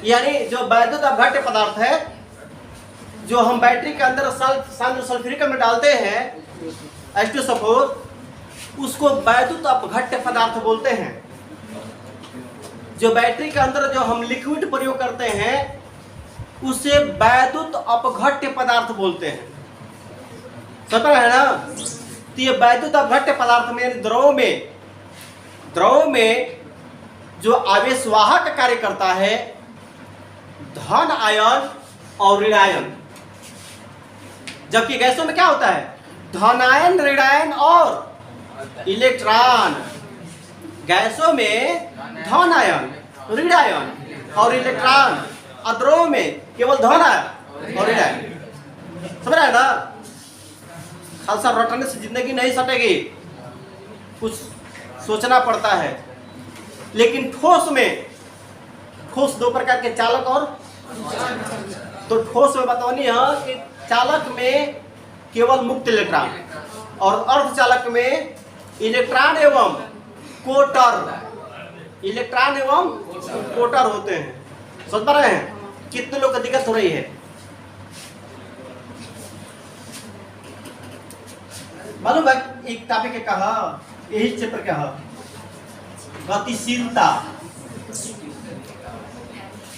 यानी जो वैद्युत अपघट्य पदार्थ है जो हम बैटरी के अंदर सल्फ्यूरिक में डालते हैं H2SO4 उसको वैद्युत अपघट्य पदार्थ बोलते हैं। जो बैटरी के अंदर जो हम लिक्विड प्रयोग करते हैं उसे वैद्युत अपघट्य पदार्थ बोलते हैं। समझ रहे हैं ना? तो ये वैद्युत अपघट्य पदार्थ में द्रव में जो आवेशवाहक कार्य करता है धन आयन और ऋण आयन, जबकि गैसों में क्या होता है धनायन ऋण आयन और इलेक्ट्रॉन। गैसों में धन आयन ऋण आयन और इलेक्ट्रॉन, द्रव में केवल धन आयन और ऋण आयन। समझ रहे हैं ना? खालसा रटने से जिंदगी नहीं सटेगी, कुछ सोचना पड़ता है। लेकिन ठोस दो प्रकार के चालक और तो ठोस में बतानी है कि चालक में केवल मुक्त इलेक्ट्रॉन और अर्धचालक में इलेक्ट्रॉन एवं कोटर होते हैं। समझ पा रहे हैं? कितने लोग को दिक्कत हो रही है? मालूम है एक टॉपिक है कहा यही क्षेत्र क्या है गतिशीलता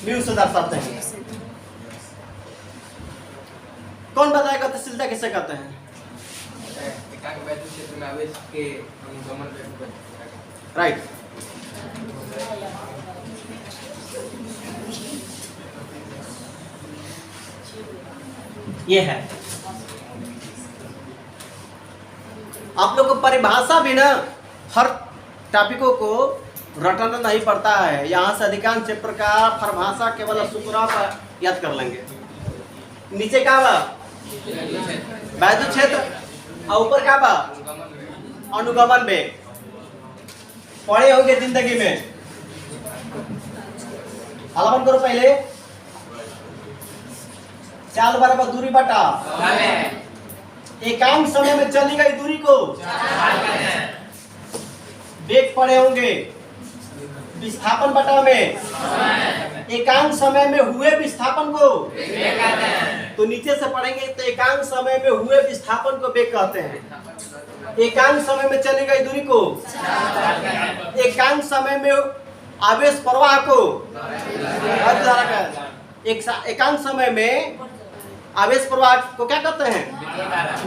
म्यू से दर्शाते हैं। कौन बताएगा गतिशीलता किसे कहते हैं? क्षेत्र में आवेश के अनुगमन राइट। ये है आप लोग को परिभाषा भी ना हर टॉपिकों को रटना नहीं पड़ता है। यहाँ से अधिकांश चैप्टर का परिभाषा केवल सूत्रों पर याद कर लेंगे। नीचे का बा वैद्युत क्षेत्र और ऊपर का बा अनुगमन वेग। पढ़े होंगे जिंदगी में। हलावन करो पहले। चाल बराबर दूरी बटा एकांक समय में चली गई दूरी को वेग पढ़े होंगे। विस्थापन बटा में एकांक समय में हुए विस्थापन को तो नीचे से पढ़ेंगे तो एकांक समय में हुए विस्थापन को वेग कहते हैं। एकांक समय में चली गई दूरी को एकांक समय में आवेश प्रवाह को एकांक समय में आवेश प्रवाह को क्या कहते हैं?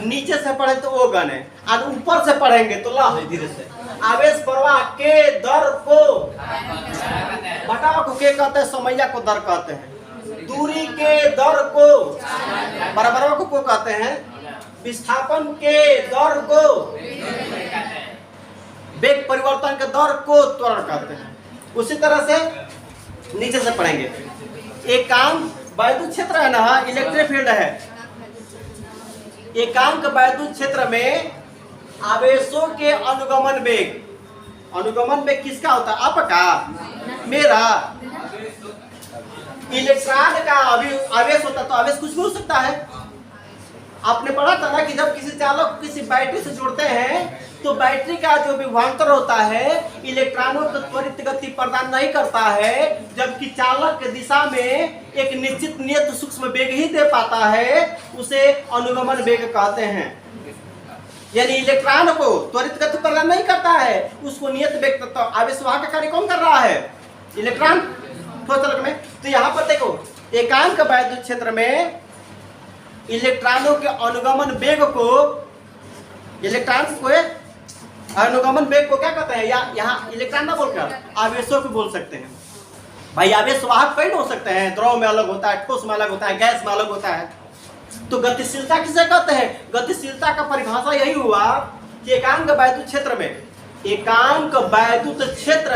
नीचे से पढ़े तो वो गण है और ऊपर से पढ़ेंगे तो ला है धीरे से। आवेश प्रवाह के दर को बटाव को क्या कहते हैं? समैया को दर कहते हैं। दूरी के दर को बराबर को कहते हैं। विस्थापन के दर को वेग परिवर्तन के दर को त्वरण कहते हैं। उसी तरह से नीचे से पढ़ेंगे। एकांक वैद्युत क्षेत्र है ना, इलेक्ट्रिक फील्ड है। एकांक वैद्युत क्षेत्र में आवेशों के अनुगमन वेग किसका होता है? आपका मेरा। इलेक्ट्रॉन का आवेश होता है तो आवेश कुछ भी हो सकता है। आपने पढ़ा था ना कि जब किसी चालक को किसी बैटरी से जोड़ते हैं तो बैटरी का जो विभवांतर होता है इलेक्ट्रॉनों को त्वरित गति प्रदान नहीं करता है, जबकि चालक के दिशा में एक निश्चित नियत सूक्ष्म वेग ही दे पाता है। उसे अनुगमन वेग कहते हैं। यानी इलेक्ट्रॉन को त्वरित गति प्रदान नहीं करता है, उसको नियत वेग तत्व आवेशवाहक का कार्य कौन कर रहा है? इलेक्ट्रॉन ठोस चालक में। तो यहाँ पर देखो एकांक वैद्युत क्षेत्र में इलेक्ट्रॉनों के अनुगमन वेग को अनुगमन वेग को क्या कहते हैं? यहाँ इलेक्ट्रॉन ना बोलकर आवेशों को बोल सकते हैं। भाई आवेश वाहक कई हो सकते हैं। द्रव में अलग होता है, ठोस में अलग होता है, गैस में अलग होता है। तो गतिशीलता किसे कहते हैं? गतिशीलता का परिभाषा यही हुआ कि एकांक वैद्युत क्षेत्र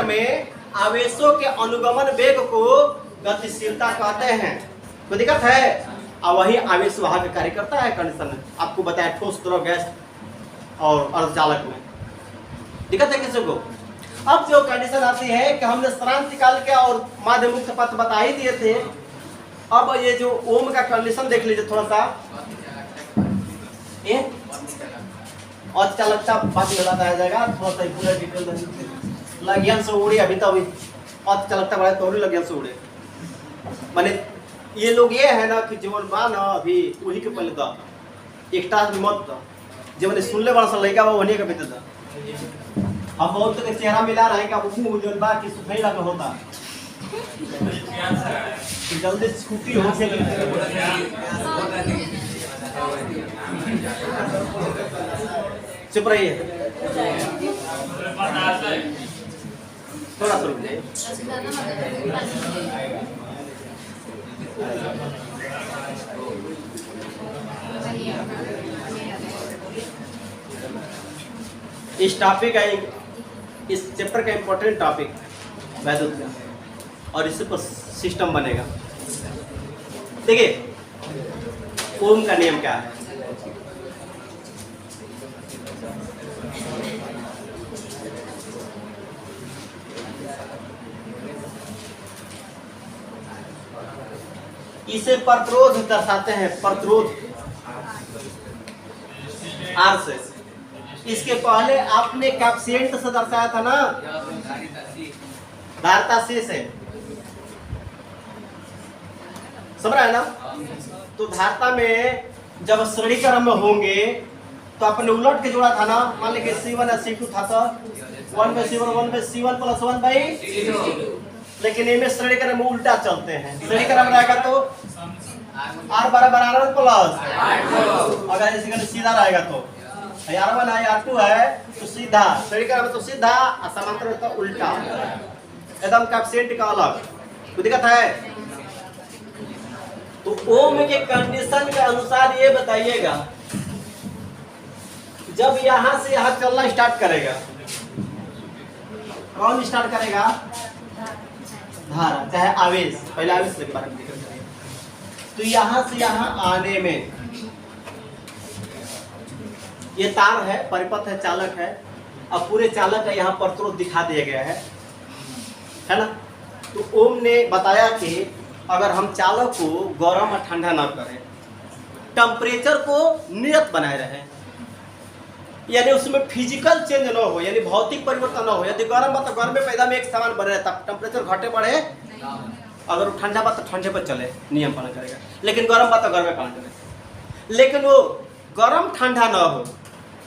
में आवेशों के अनुगमन वेग को गतिशीलता कहते हैं। तो दिक्कत है और वही आवेश वाहक कार्य करता है। कंडीशन में आपको बताया ठोस, द्रव, गैस और अर्धचालक में दिक्कत है किसी को। अब जो कंडीशन आती है कि हमने स्थिरांक निकाल के और माध्य मुक्त पथ बता ही दिए थे। अब ये जो ओम का कंडीशन देख लीजिए थोड़ा सा। ये और चालकता बात बताता है जाएगा थोड़ा सा पूरा डिटेल लगियन से उड़े अभी तो अभी और चालकता बड़ा तो लगियन से उड़े माने ये लोग ये है ना कि जीवन बा ना अभी वही के पहले दा एक टास्क मत दा जब मैंने सुन ले बड़ा सा लड़का वो वही का बीते दा अब बहुत के चेहरा मिला रहे का वो जीवन बा कि सुखई लगा होता जल्दी छुट्टी हो से चुप रहिए थोड़ा सा रुक जाइए इस टॉपिक का इस चैप्टर का इंपॉर्टेंट टॉपिक वैद्युत का और इससे पर सिस्टम बनेगा। देखिए ओम का नियम क्या है। इसे प्रतिरोध दर्शाते हैं, प्रतिरोध आर से। इसके पहले आपने कैप्सिएंट से दर्शाया था ना, धारिता से समझ रहा है ना। तो धारिता में जब श्रेणी क्रम में होंगे तो आपने उलट के जोड़ा था ना, मान लीजिए C1 और C2 था तो 1/C1 1/C1 + 1/C2। लेकिन इनमें श्रेणी क्रम में उल्टा चलते हैं। श्रेणी क्रम रहेगा तो R बराबर R1 प्लस अगर इसी का सीधा रहेगा तो R1 है R2 है तो सीधा श्रेणी क्रम में तो सीधा और समांतर में तो उल्टा एकदम कैप्सिएंट का अलग कोई दिक्कत है। तो ओम के कंडीशन के अनुसार ये बताइएगा जब यहां से यहां चलना स्टार्ट करेगा कौन स्टार्ट करेगा? धारा चाहे आवेश, पहले आवेश के बारे में देखेंगे। तो यहां से यहां आने में ये तार है, परिपथ है, चालक है। अब पूरे चालक का यहाँ प्रतिरोध दिखा दिया गया है ना। तो ओम ने बताया कि अगर हम चालक को गर्म और ठंडा ना करें, टेम्परेचर को नियत बनाए रहे, यानी उसमें फिजिकल चेंज ना हो, यानी भौतिक परिवर्तन ना हो। यदि गर्म बा तो गर्म में पैदा में एक समान बने रहता, टेम्परेचर घटे बढ़े। अगर ठंडा बा तो ठंडे पर चले, नियम पालन करेगा। लेकिन गर्म बा तो गर्म में पालन करेगा। लेकिन वो गर्म ठंडा ना हो,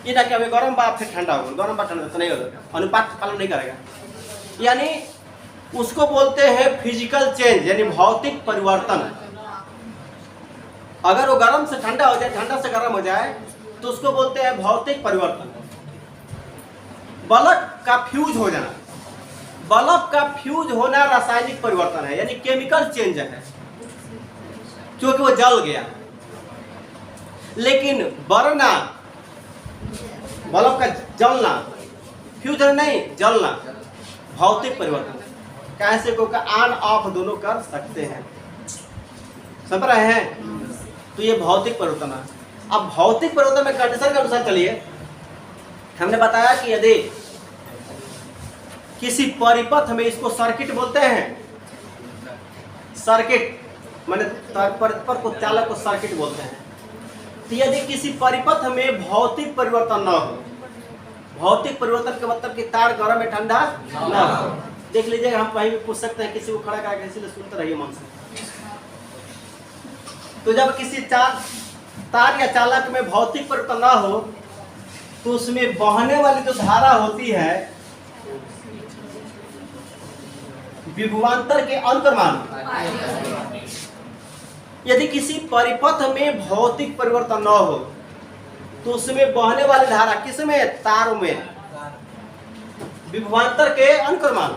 ये ना कि अभी गर्म बा फिर ठंडा हो, गर्म बा ठंडा तो नहीं होगा, अनुपात पालन नहीं करेगा। यानी उसको बोलते हैं फिजिकल चेंज, यानी भौतिक परिवर्तन। अगर वो गर्म से ठंडा हो जाए, ठंडा से गर्म हो जाए तो उसको बोलते हैं भौतिक परिवर्तन। बल्ब का फ्यूज हो जाना, बल्ब का फ्यूज होना रासायनिक परिवर्तन है, यानी केमिकल चेंज है, क्योंकि वो जल गया। लेकिन बरना, बल्ब का जलना, फ्यूज नहीं जलना, भौतिक परिवर्तन। कैसे को ऑन ऑफ दोनों कर सकते हैं, समझ रहे हैं। तो ये भौतिक परिवर्तन है। अब भौतिक परिवर्तन में कंडीशन के अनुसार चलिए, हमने बताया कि यदि किसी परिपथ में, इसको सर्किट बोलते हैं, सर्किट माने परिपथ को, चालक को सर्किट बोलते हैं। तो यदि किसी परिपथ में भौतिक परिवर्तन न हो, भौतिक परिवर्तन का मतलब कि तार गर्म या ठंडा न हो। देख लीजिएगा, हम कहीं भी पूछ सकते हैं, किसी को खड़ा करके, इसलिए सुनते रहिए मन से। तो जब किसी तार या चालक में भौतिक परिवर्तन ना हो तो उसमें बहने वाली जो धारा होती है विभवांतर के अंतर्मान। यदि किसी परिपथ में भौतिक परिवर्तन न हो तो उसमें बहने वाली धारा किसमें? तार में, विभवांतर के अंतर्मान।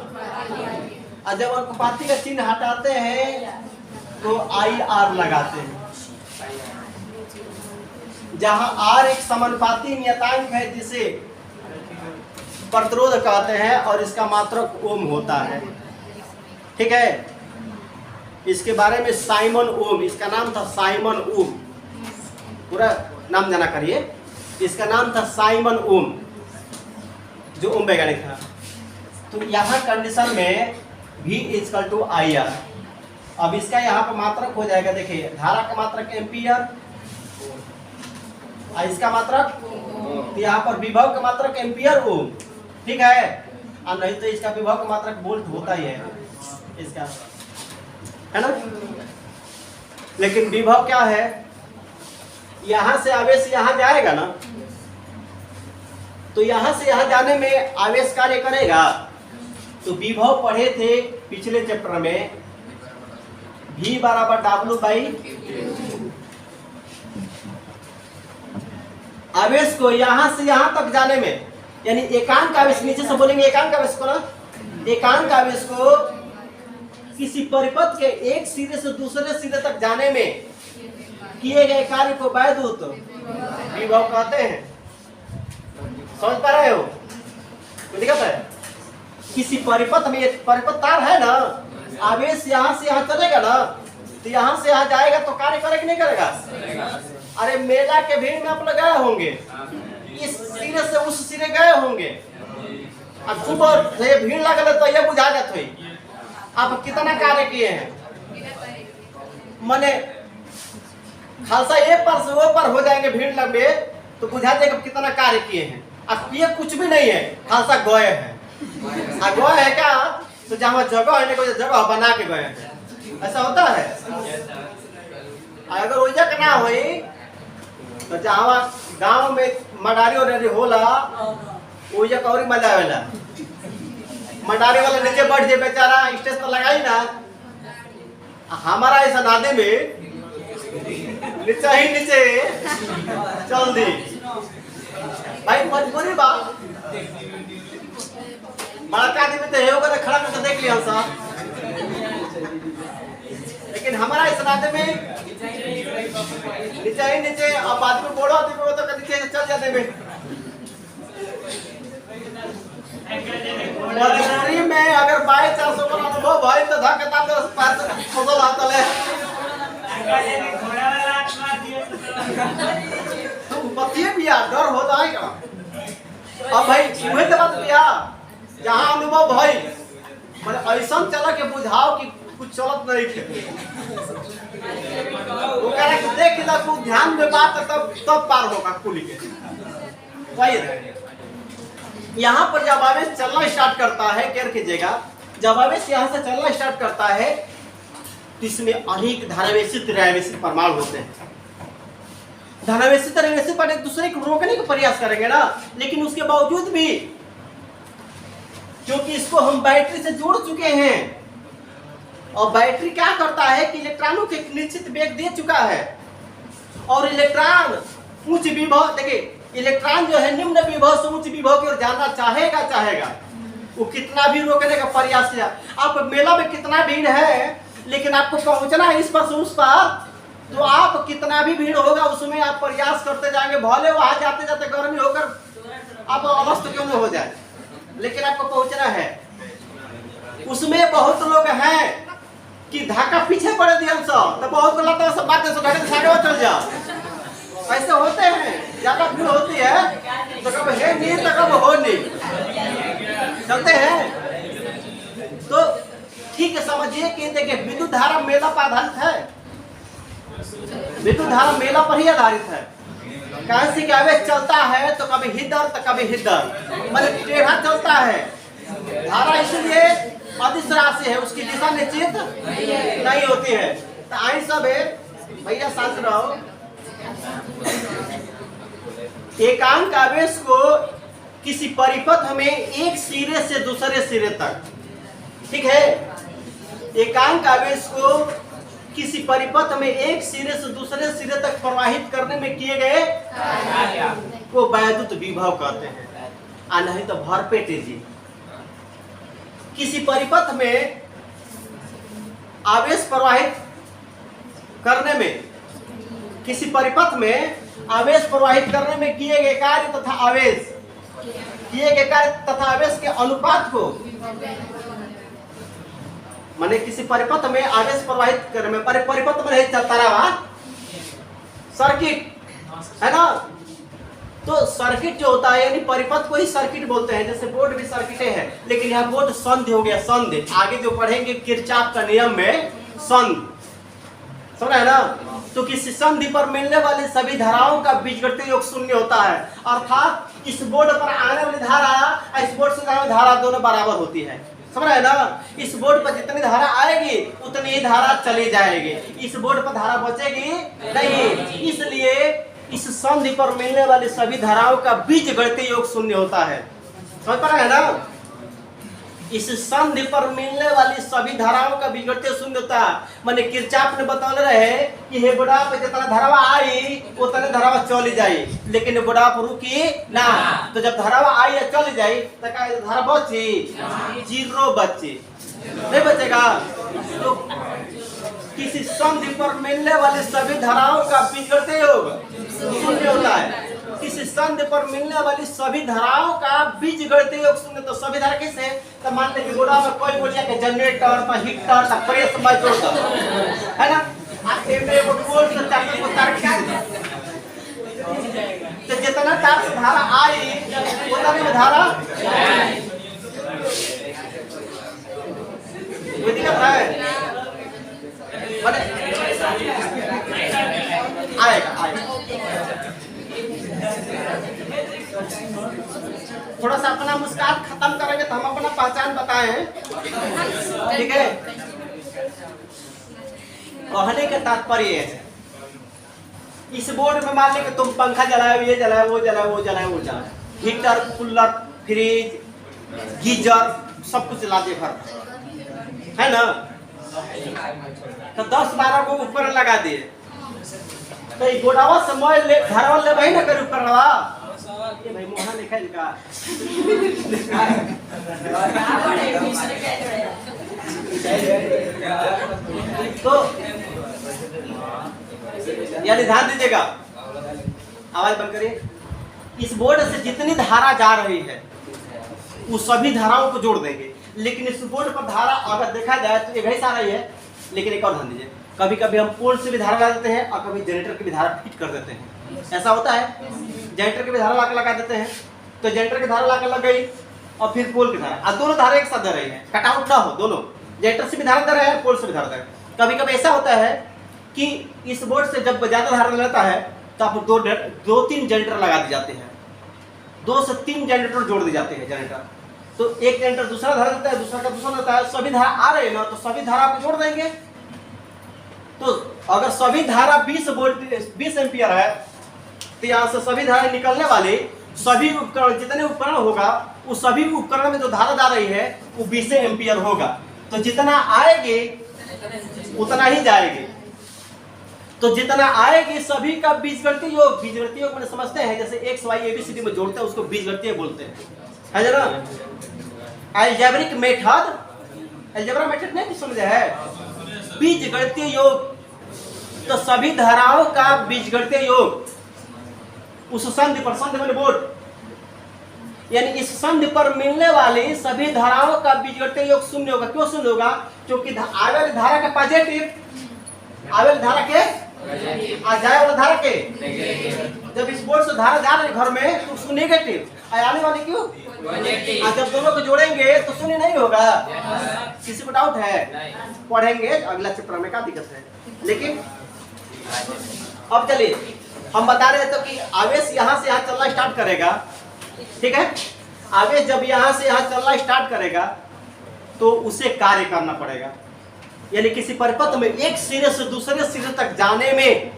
और जब अनुपाती का चिन्ह हटाते हैं तो IR लगाते हैं, जहां R एक समानुपाती नियतांक है जिसे प्रतिरोध कहते हैं और इसका मात्रक ओम होता है। ठीक है, इसके बारे में साइमन ओम, इसका नाम था साइमन ओम, पूरा नाम जाना करिए। इसका नाम था साइमन ओम, जो ओम वैज्ञानिक था। तो यहाँ कंडीशन में V = IR। अब इसका यहाँ पर मात्रक हो जाएगा, देखिए धारा का मात्रक एम्पियर और इसका मात्रक तो यहाँ पर विभव का मात्रक एम्पियर ओम, ठीक है। और नहीं तो इसका विभव का मात्रक वोल्ट होता ही है इसका, है ना। लेकिन विभव क्या है, यहां से आवेश यहां जाएगा ना, तो यहां से यहां जाने में आवेश कार्य करेगा। तो विभव पढ़े थे पिछले चैप्टर में, V बराबर W बाई, आवेश को यहां से यहां तक जाने में, यानी एकांक आवेश, नीचे से बोलेंगे एकांक आवेश को ना, एकांक आवेश को किसी परिपथ के एक सिरे से दूसरे सिरे तक जाने में किए गए कार्य को वैद्युत विभव कहते हैं। समझ पा रहे हो, दिक्कत है। किसी परिपथ में, परिपथ तार है ना, आवेश यहाँ से यहाँ चलेगा ना, तो यहाँ से यहाँ जाएगा तो कार्य करेगा नहीं करेगा? अरे मेला के भीड़ में आप लोग गए होंगे, इस सिरे से उस सिरे गए होंगे, अब सुबह भीड़ लगल तो ये बुझा जाते हुई आप कितना कार्य किए हैं। माने खालसा ये पर से वो पर हो जाएंगे भीड़ लगे तो बुझा देगा कितना कार्य किए हैं। अब ये कुछ भी नहीं है, खालसा गए हैं। गए है क्या, तो जहाँ जगह है ना जगह बना के गए हैं, ऐसा होता है। अगर वजह ना हो तो जहाँ गांव में मडारी और होला वजह का और मजा आवेला। मडारी वाला नीचे बैठ जाए बेचारा, स्टेज पर लगाई ना, हमारा ऐसा नादे में नीचे ही नीचे चल दी भाई, मजबूरी बा। बड़का आदमी तो है खड़ा करके देख लिया साहब, लेकिन हमारा इस नाते में नीचे ही नीचे, अब आदमी बोलो आदमी वो तो नीचे चल जाते में। मजबूरी में अगर बाई 400 का अनुभव भाई तो धक्का तो फसल आता है। तुम बतिए भैया, डर हो जाएगा। अब भाई वही तो बात भैया, जहाँ अनुभव भाई मतलब ऐसा चला के बुझाओ कि कुछ चलत नहीं थे, वो कह रहा कि देख ला तू ध्यान में बात तब पार होगा कुली के। वही यहाँ पर जब आवेश चलना स्टार्ट करता है, केयर कीजिएगा, जब आवेश यहाँ से चलना स्टार्ट करता है तो इसमें अनेक धनावेशित ऋणावेशित परमाणु होते हैं। धनावेशित ऋणावेशित पर एक दूसरे को रोकने का प्रयास करेंगे ना, लेकिन उसके बावजूद भी क्योंकि इसको हम बैटरी से जोड़ चुके हैं और बैटरी क्या करता है कि इलेक्ट्रॉनों के निश्चित वेग दे चुका है, और इलेक्ट्रॉन उच्च विभव, देखिए इलेक्ट्रॉन जो है निम्न विभव से उच्च विभव की ओर जाना चाहेगा, वो कितना भी रोकने का प्रयास किया। आप मेला में कितना भीड़ है, लेकिन आपको पहुंचना है इस पर से उस पर, तो आप कितना भी भीड़ होगा उसमें आप प्रयास करते जाएंगे, भले वहां जाते जाते गर्मी होकर आप अवस्था क्यों न हो जाए, लेकिन आपको पहुंचना है। उसमें बहुत लोग हैं कि धक्का पीछे पड़ दिया सब, तो बहुत गलत है, सब बातें साइड चल जा, ऐसे होते हैं। ज्यादा भीड़ होती है तो कब है नहीं तो कब हो नहीं, चलते हैं। तो ठीक है, समझिए कि देखिए विद्युत धारा मेला पर आधारित है, विद्युत धारा मेला पर ही आधारित है। कैसे कि आवेश चलता है तो कभी इधर तो कभी इधर, मतलब टेढ़ा चलता है। धारा इसलिए अदिश राशि है, उसकी दिशा निश्चित नहीं होती है। तो आई सब है भैया, शांत रहो। एकांक आवेश को किसी परिपथ में एक सिरे से दूसरे सिरे तक, ठीक है, एकांक आवेश को किसी परिपथ में एक सिरे से दूसरे सिरे तक प्रवाहित करने में किए गए को वैद्युत विभव कहते हैं। आ नहीं तो भरपेटे जी, किसी परिपथ में आवेश प्रवाहित करने में, किसी परिपथ में आवेश प्रवाहित करने में किए गए कार्य तथा आवेश, किए गए कार्य तथा आवेश के अनुपात को, माने किसी परिपथ में आवेश प्रवाहित करने में, परिपथ में चलता रहा सर्किट है ना, तो सर्किट जो होता है यानी परिपथ को ही सर्किट बोलते हैं। जैसे बोर्ड भी सर्किटें हैं, लेकिन यहाँ बोर्ड संधि हो गया, संधि आगे जो पढ़ेंगे किरचॉफ का नियम में संधि, समझ है ना। तो किसी संधि पर मिलने वाली सभी धाराओं का बीजगणितीय योग शून्य होता है। अर्थात इस बोर्ड पर आने वाली धारा और इस बोर्ड से जाने वाली धारा दोनों बराबर होती है। समझ रहे हैं ना? इस बोर्ड पर जितनी धारा आएगी उतनी ही धारा चली जाएगी, इस बोर्ड पर धारा बचेगी नहीं। इसलिए इस संधि पर मिलने वाली सभी धाराओं का बीजगणितीय योग शून्य होता है। समझ पा रहे हैं ना? इस संधि पर मिलने वाली सभी धाराओं का बीजगणितीय शून्य होता है। माने किरचॉफ ने बतौले रहे कि हे बोर्डा पे जितना धारावा आई उतने धारावा चली जाई, लेकिन बोर्डा पर रुकी ना। तो जब धारावा आई या चली जाई तो का धारा बची? जीरो बची, नहीं बचेगा। तो किसी संधि पर मिलने वाली सभी धाराओं का बीजगणितीय योग शून्य होता है। किसी संधि पर मिलने वाली सभी धाराओं का बीजगणितीय योग शून्य। तो सभी धारा किसे? तो मान ले कि गोड़ा में कोई बोलिया के जनरेटर, हीटर, प्रेस में जोड़ दो, है ना? आखिर में वो बोल से चाकू को तार क्या? तो जितना तार से धारा आई उतना में धारा कोई दिक्कत है? आएगा। थोड़ा सा अपना मुस्कान खत्म करेंगे तो हम अपना पहचान बताएं, ठीक है? कहने का तात्पर्य है इस बोर्ड में मान लें कि तुम पंखा जलाए, ये जलाए, वो जलाए, वो जलाए, वो जलाए, हीटर, कूलर, फ्रिज, गीजर सब कुछ ला दे भर, है ना? तो 10-12 को ऊपर लगा दिए तो ये गोडावा समय ले घरवा ले भाई ना कर ऊपर रवा ये भाई मोहना लिखा इनका तो यानी ध्यान दीजिएगा, आवाज बंद करिए। इस बोर्ड से जितनी धारा जा रही है वो सभी धाराओं को जोड़ देंगे, लेकिन इस बोर्ड पर धारा अगर देखा जाए तो एक ही आ रही है। लेकिन एक और ध्यान दीजिए, कभी कभी हम पोल से भी धारा लगा देते हैं और कभी जनरेटर की भी धारा फिट कर देते हैं। ऐसा होता है, जनरेटर की भी धारा लाकर लगा देते हैं तो जनरेटर की धारा लाकर लग गई और फिर पोल की धारा, और दोनों धारा एक साथ दे रही है, कटआउट ना हो, दोनों जनरेटर से भी धारा दे रहे हैं, पोल से भी धारा दे रहे हैं। कभी कभी ऐसा होता है कि इस बोर्ड से जब ज्यादा धारा लेता है तो आप 2-3 जनरेटर लगा दी जाते हैं, 2 से 3 जनरेटर जोड़ दी जाते हैं जनरेटर। तो एक जनरेटर दूसरा धारा देता है, दूसरा का दूसरा देता है, सभी धारा आ रहे हैं ना तो सभी धारा को जोड़ देंगे। तो अगर सभी धारा 20 एम्पियर है तो यहाँ से सभी धारा निकलने वाले सभी उपकरण जितने उपकरण होगा उस सभी उपकरण में जो धारा जा रही है वो 20 एम्पियर होगा। तो जितना आएगी उतना ही जाएगी। तो जितना आएगी सभी का बीजगणितीय योग, बीजगणितीय योग मैंने समझते हैं जैसे एक्स वाई एबीसीडी में जोड़ते हैं उसको बीजगणितीय बोलते हैं, है ना? अलजेब्रिक मेथड, अलजेब्रा मेथड नहीं समझे है? बीजगणितीय योग। तो सभी धाराओं का बीजगणितीय योग उस संधि पर, संधि में बोर्ड, यानी इस संधि पर मिलने वाली सभी धाराओं का बीजगणितीय योग शून्य होगा। क्यों शून्य होगा? क्योंकि आगे वाली धारा के पॉजिटिव, आगे वाली धारा के आ जाए वाला धारा के, जब इस बोर्ड से धारा जा रही घर में तो उसको नेगेटिव, आने वाली क्यों? जब दोनों को जोड़ेंगे तो शून्य नहीं होगा। किसी को डाउट है? पढ़ेंगे अगला चैप्टर में, क्या दिक्कत है? लेकिन अब चलिए हम बता रहे थे कि आवेश यहाँ से यहाँ चलना स्टार्ट करेगा, ठीक है? आवेश जब यहाँ से यहाँ चलना स्टार्ट करेगा तो उसे कार्य करना पड़ेगा। यानी किसी परिपथ में एक सिरे से दूसरे सिरे तक जाने में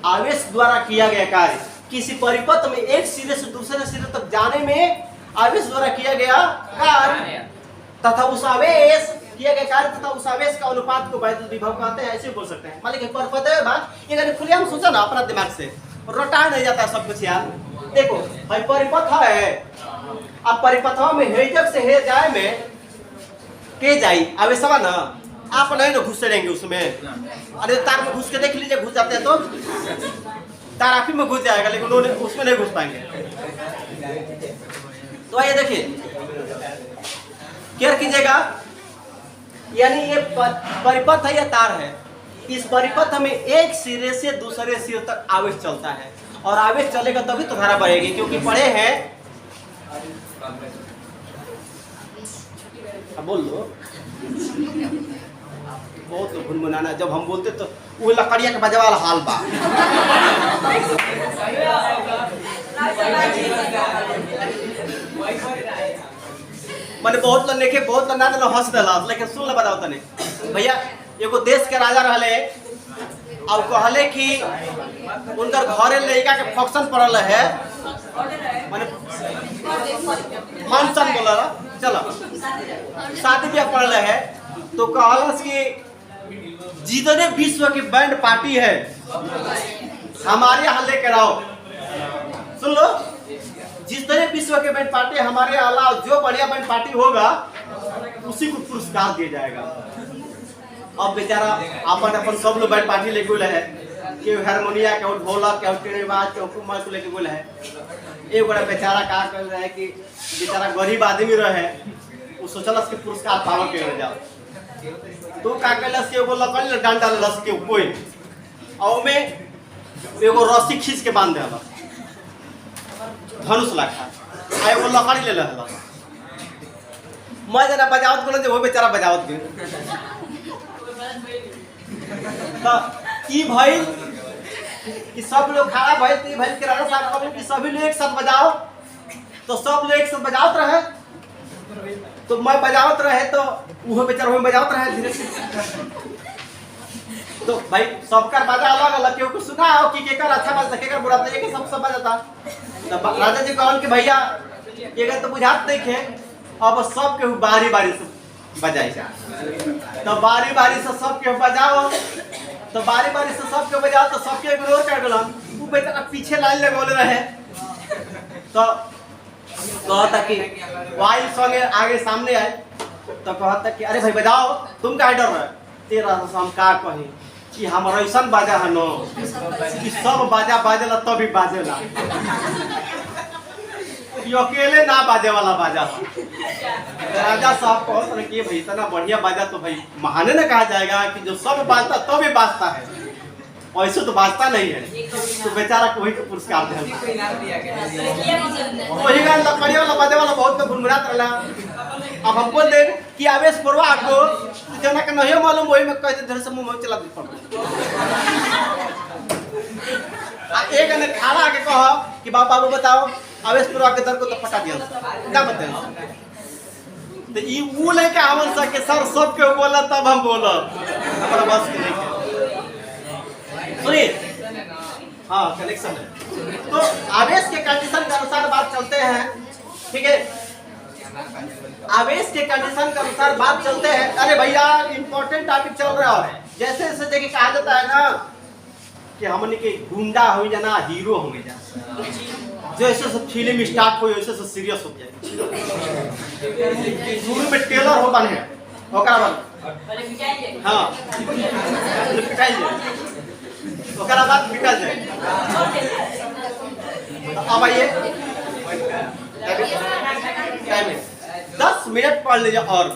आवेश द्वारा किया गया कार्य, किसी परिपथ में एक सिरे से दूसरे सिरे तक जाने में आवेश द्वारा किया गया कार्य तथा उस आवेश किया गया कार्य तथा उस आवेश का अनुपात को वैद्युत विभव कहते हैं। ऐसे बोल सकते हैं। मान लीजिए परिपथ है बात, ये अगर खुलेआम सोचा ना अपना दिमाग से, रटा नहीं जाता सब कुछ यार। देखो भाई परिपथ है, अब परिपथवा में हेजक से हे जाए में के जाई आवेशवा ना, आप नहीं ना घुस रहेंगे उसमें। अरे तार में घुस के देख लीजिए, घुस जाते हैं तो तार आप ही में घुस जाएगा, लेकिन उन्होंने उसमें नहीं घुस पाएंगे। तो ये देखिए केयर कीजिएगा, यानी ये परिपथ है या तार है, इस परिपथ में एक सिरे से दूसरे सिरे तक आवेश चलता है और आवेश चलेगा तभी तो धारा बढ़ेगी। क्योंकि पढ़े हैं, अब बोल लो, बहुत भुनभुनाना, जब हम बोलते तो वो लकड़िया के बजावे वाला हाल बा। मैंने बहुत लोग देखे, बहुत लोग ना हंस दिला, लेकिन सुन ले बताओ तने भैया। एगो देश के राजा रहले और कहले कि उनकर घरे लड़का के फंक्शन पड़ल है, माने फंक्शन बोला चलो शादी ब्याह पड़ल है, तो कहलस कि जितने विश्व की बैंड पार्टी है हमारे यहाँ लेकर आओ। सुन लो, जितने विश्व के बैंड पार्टी हमारे यहाँ, जो बढ़िया बैंड पार्टी होगा उसी को पुरस्कार दिया जाएगा। अब बेचारा अपन अपन सब लोग बैंड पार्टी लेके गए है, के हारमोनिया के ढोलक के टेनेबाज के हुकूमत को लेके गए है। एक बड़ा बेचारा का कर रहा है कि बेचारा गरीब आदमी रहे, वो सोचलस के पुरस्कार पावे के जाओ, तो का कैलस के एगो लकड़ी डंडा लस के कोई और में एगो रस्सी खींच के बांध देला धनुष लाखा, आ एगो लकड़ी ले लेला। मैं जरा बजावत बोलन जे वो बेचारा बजावत गए, तो ई भाई कि सब लोग खड़ा भाई, तो भाई के राणा साहब कहले कि सभी लोग एक साथ बजाओ, तो सब लोग एक साथ बजावत रहे, तो मैं बजावत रहे तो वो बेचारा वो बजावत रहे धीरे धीरे। तो भाई सबका बाजा अलग अलग, केहू को सुना हो कि केकर अच्छा बाजा केकर बुरा, तो एक ही सब बजाता। तो राजा जी कहन कि भैया ये तो बुझात नहीं थे, अब सब केहू बारी बारी से बजाई जा, तो बारी बारी से सब केहू बजाओ, तो बारी बारी से सब केहू बजाओ, तो सबके इग्नोर कर देलन। वो बेचारा पीछे लाइन लगौले रहे, तो कहता कि वाइल संगे आगे सामने आए, तो कहता कि अरे भाई बजाओ, तुम काहे डर रहे? तेरा हम का कही कि हमारा ऐसा बाजा है नो कि सब बाजा बाजेला तभी बाजेला, ये अकेले ना बाजे वाला बाजा। राजा साहब कहते हैं कि भाई इतना बढ़िया बाजा तो भाई महाने ना कहा जाएगा कि जो सब बाजता तभी बाजता है, ऐसे तो बाजता नहीं है। तो बेचारा को वही पुरस्कार दे, वही गान लकड़ी वाला बाजे वाला बहुत गुनगुनात रहला। अब हम बोल दे कि आवेश परवा को जना के नहीं मालूम, वही में कह दे धर से मुंह में चला दे पड़। एक ने खड़ा के कह कि बाबू बताओ आवेश परवा के दर को तो फटा दिया, क्या बताएं? तो ई वो लेके आवन सा के सर सब के बोला तब हम बोला, हमारा बस के नहीं। सुनिए, हाँ कनेक्शन है। तो आवेश के कंडीशन के अनुसार बात चलते हैं, ठीक है? आवेश के कंडीशन के अनुसार बात चलते हैं। अरे भैया इंपॉर्टेंट टॉपिक चल रहा है, जैसे जैसे देखिए कहा जाता है ना कि हमने के गुंडा हो जाना हीरो हो जा, जैसे सब फिल्म स्टार्ट हो वैसे सब सीरियस हो जाए। शुरू में टेलर हो बने ओकरा बाद हाँ पिटाई जाए, ओकरा बाद पिटा जाए। अब आइए 10 मिनट पढ़ लीजिए और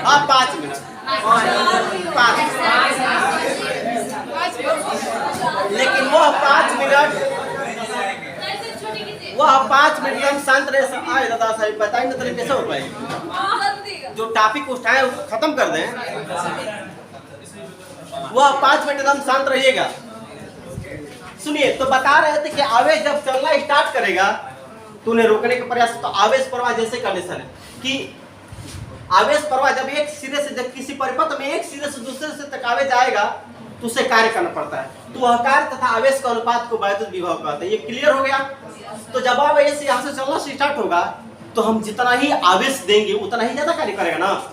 हाँ 5 मिनट 5, लेकिन वह 5 मिनट हम शांत रहे। आए दादा साहब बताइए ना तरीके कैसे हो पाएगी, जो टॉपिक उठाए उसको खत्म कर दें। वह 5 मिनट हम शांत रहिएगा। सुनिए, तो बता रहे थे कि आवेश जब चलना स्टार्ट करेगा तो उन्हें रोकने का प्रयास। तो आवेश प्रवाह जैसे कंडीशन है कि आवेश प्रवाह जब एक सिरे से, जब किसी परिपथ में एक सिरे से दूसरे से तक आवेश आएगा तो उसे कार्य करना पड़ता है। तो वह कार्य तथा आवेश का अनुपात को वैद्युत विभव कहते हैं। ये क्लियर हो गया? तो जब आवेश यहाँ से चलना स्टार्ट होगा तो हम जितना ही आवेश देंगे उतना ही ज्यादा कार्य करेगा ना।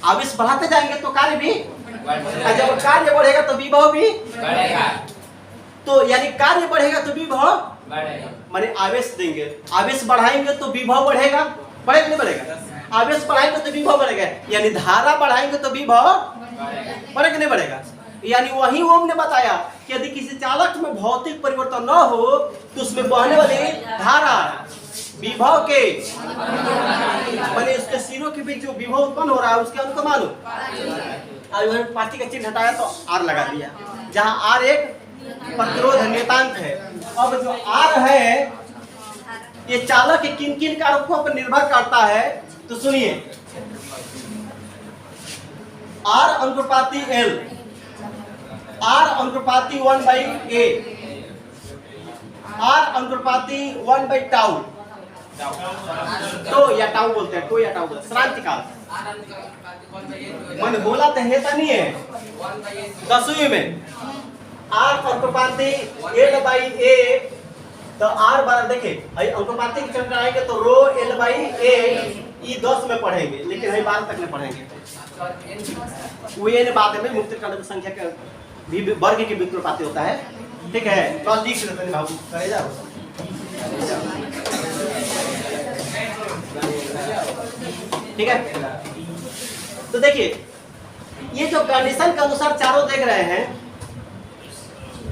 आवेश बढ़ाते जाएंगे तो कार्य भी, जब कार्य बढ़ेगा तो विभव भी बढ़ेगा। तो यानी कार्य बढ़ेगा तो विभव माने आवेश देंगे, आवेश बढ़ाएंगे तो विभव बढ़ेगा, बढ़ेगा नहीं बढ़ेगा? आवेश बढ़ाएंगे तो विभव बढ़ेगा, यानी धारा बढ़ाएंगे तो विभव बढ़ेगा नहीं बढ़ेगा? यानी वही ओम ने बताया कि यदि किसी चालक में भौतिक परिवर्तन न हो तो उसमें बहने वाली धारा विभव के माने उसके सिरों के बीच जो विभव उत्पन्न हो रहा है उसके अनुमान। और पार्टी का चिन्ह हटाया तो आर लगा दिया, जहाँ आर एक प्रतिरोध नियतांक है। अब जो आर है ये चालक के किन किन कारकों पर निर्भर करता है। तो सुनिए, R अनुपाती L, R अनुपाती 1/A, R अनुपाती 1/टाउ, तो या टाउ बोलते हैं, तो या टाउ बोलते हैं, श्रांतिकाल। मैंने बोला तो है नहीं है 10वीं में R अनुपाती L/A, तो R बराबर देखिए अनुपाती के चैप्टर आएंगे तो रो L/A ये 10 में पढ़ेंगे, लेकिन हम 12 तक में पढ़ेंगे। वो ये बात है मुक्त काल की संख्या का भी वर्ग के व्युत्पत्ति होता है, ठीक है। तो लिख लेते हैं बाबू, कहे जाओ ठीक है। तो देखिए ये जो कंडीशन के अनुसार चारों देख रहे हैं,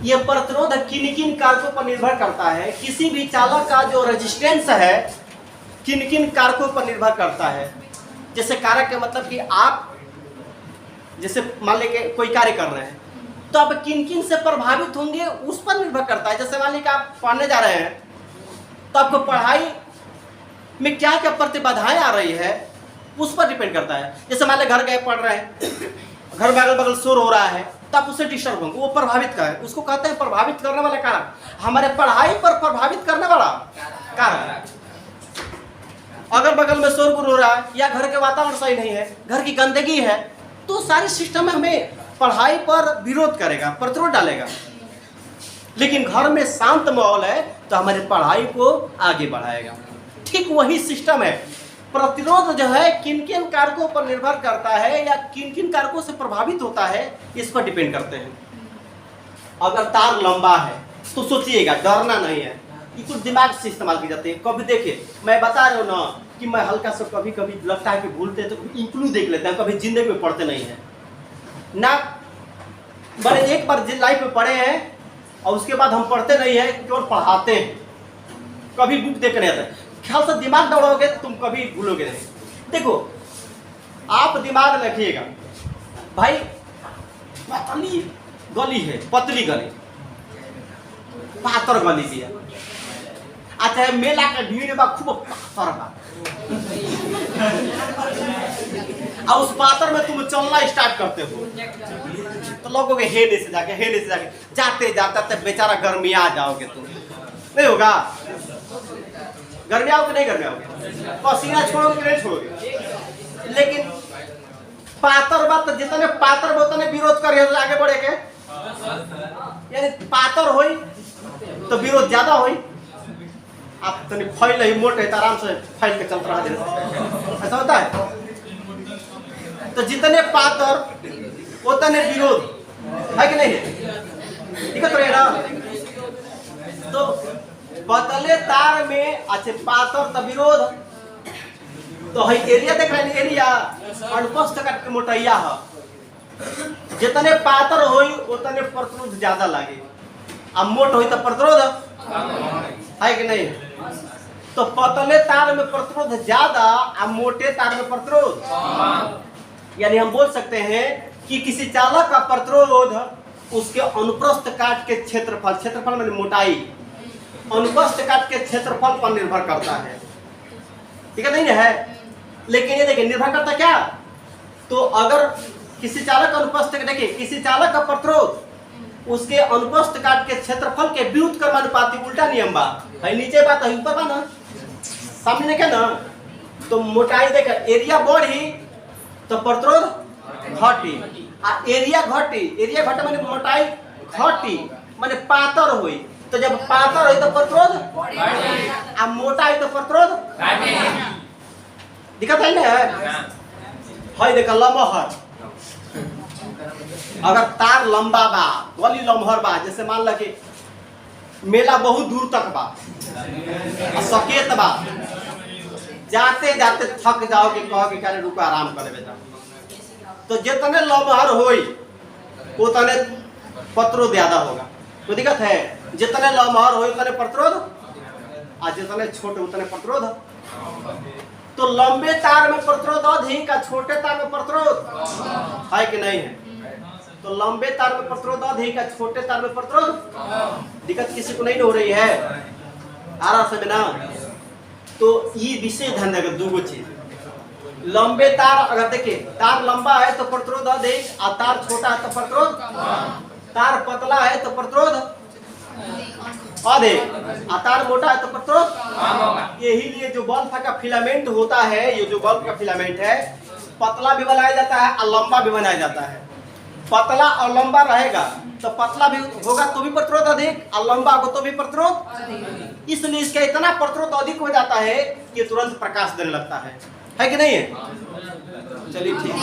ये प्रतिरोध किन किन कारकों पर निर्भर करता है। किसी भी चालक का जो रेजिस्टेंस है किन किन कारकों पर निर्भर करता है। जैसे कारक का मतलब कि आप जैसे मान लेके कोई कार्य कर रहे हैं तो आप किन किन से प्रभावित होंगे उस पर निर्भर करता है। जैसे मान लीजिए आप पढ़ने जा रहे हैं तो आपको पढ़ाई में क्या क्या प्रतिबाधाएं आ रही है उस पर डिपेंड करता है। जैसे मान लीजिए घर गए पढ़ रहे हैं, घर में अगल बगल शोर हो रहा है तो आप उससे डिस्टर्ब होंगे, वो प्रभावित का है, उसको कहते हैं प्रभावित करने वाला कारक। हमारे पढ़ाई पर प्रभावित करने वाला कारक, अगल बगल में शोर गुल हो रहा है या घर के वातावरण सही नहीं है, घर की गंदगी है, तो सारे सिस्टम में हमें पढ़ाई पर विरोध करेगा, प्रतिरोध डालेगा। लेकिन घर में शांत माहौल है तो हमारी पढ़ाई को आगे बढ़ाएगा। ठीक वही सिस्टम है, प्रतिरोध जो है किन किन कारकों पर निर्भर करता है या किन किन कारकों से प्रभावित होता है इस पर डिपेंड करते हैं। अगर तार लंबा है तो सोचिएगा, डरना नहीं है, ये कुछ दिमाग से इस्तेमाल की जाती है। कभी देखिए मैं बता रहा हूँ ना कि मैं हल्का सा कभी कभी लगता है कि भूलते हैं तो इंक्लू देख लेते हैं, कभी जिंदगी में पढ़ते नहीं है ना। बड़े एक बार लाइफ में पढ़े हैं और उसके बाद हम पढ़ते नहीं है, केवल पढ़ाते हैं, कभी बुक देखने आता है। ख्याल से दिमाग दौड़ोगे तुम कभी भूलोगे नहीं। देखो आप दिमाग रखिएगा भाई, पतली गली है, पतली गली, पातर गली भी है, अच्छा मेला का भीड़ बा खूब पातर बा, और उस पातर में तुम चलना स्टार्ट करते हो तो लोगों हेने से जाके जाते जाते बेचारा गर्मिया जाओगे तुम, नहीं होगा? गर्मी आओगे नहीं, गर्मी आओगे, पसीना छोड़ोगे नहीं छोड़ोगे। लेकिन पातर बात तो जितने पातर उतने विरोध करे तो आगे बढ़े के, यानी पातर होई तो विरोध ज्यादा होई। आप तनी फैल ही मोटे तो आराम से फैल के चलता रहा, ऐसा होता है। तो जितने पातर उतने विरोध है कि नहीं, दिक्कत रहे ना। तो पतले तार में अच्छे पातर तो विरोध, तो है एरिया देख रहे हैं, एरिया अनुपस्थ का मोटैया है। जितने पातर होई उतने प्रतिरोध ज्यादा लागे, अब मोट होई तो प्रतिरोध है कि नहीं। तो पतले तार में प्रतिरोध ज्यादा और मोटे तार में प्रतिरोध, यानी हम बोल सकते हैं कि किसी चालक का प्रतिरोध उसके अनुप्रस्थ काट के क्षेत्रफल, क्षेत्रफल में मोटाई, अनुप्रस्थ काट के क्षेत्रफल पर निर्भर करता है, ठीक है नहीं है। लेकिन ये देखिए निर्भर करता क्या, तो अगर किसी चालक अनुप्रस्थ, देखिए किसी चालक का प्रतिरोध उसके अनुप्रस्थ काट के क्षेत्रफल के विरुद्ध क्रमानुपाती, उल्टा नियम बा है, नीचे बात है ऊपर बा ना, सामने क्या ना। तो मोटाई देखा एरिया बढ़ी तो प्रतिरोध घटी, एरिया घटी, एरिया घटे माने मोटाई घटी माने पातर हुई। तो जब पातर हुई तो प्रतिरोध आ मोटा हुई तो प्रतिरोध दिक्कत है ना। है देखा लमहर, अगर तार लंबा बा, गली लमहर बा, जैसे मान लो कि मेला बहुत दूर तक बा, सकेत बा, जाते जाते थक जाओगे, कहोगे क्या रुको आराम कर बेटा, तो जितने लमहर होई उतने प्रतिरोध ज्यादा होगा। तो दिक्कत है, जितने लमहर होई उतने प्रतिरोध, और जितने छोटे उतने प्रतिरोध। तो लंबे तार में प्रतिरोध अधिक, छोटे तार में प्रतिरोध है कि नहीं है। तो लंबे तार में प्रतिरोध अधिक, छोटे तार में प्रतिरोध। दिक्कत किसी को नहीं हो रही है आरा से बिना। तो ये विषय ध्यान देगा, दो चीज लंबे तार, अगर देखिए तार लंबा है तो प्रतिरोध अधिक, और तार छोटा है तो प्रतिरोध, तार पतला है तो प्रतिरोध अधिक, और तार मोटा है तो प्रतिरोध। यही लिए जो बल्ब का फिलामेंट होता है, ये जो बल्ब का फिलामेंट है पतला भी बनाया जाता है और लंबा भी बनाया जाता है। पतला और लंबा रहेगा तो पतला भी होगा तो भी प्रतिरोध अधिक, और लंबा होगा तो भी प्रतिरोध। इसलिए इसका इतना प्रतिरोध अधिक हो जाता है कि तुरंत प्रकाश देने लगता है कि नहीं है? चलिए ठीक है।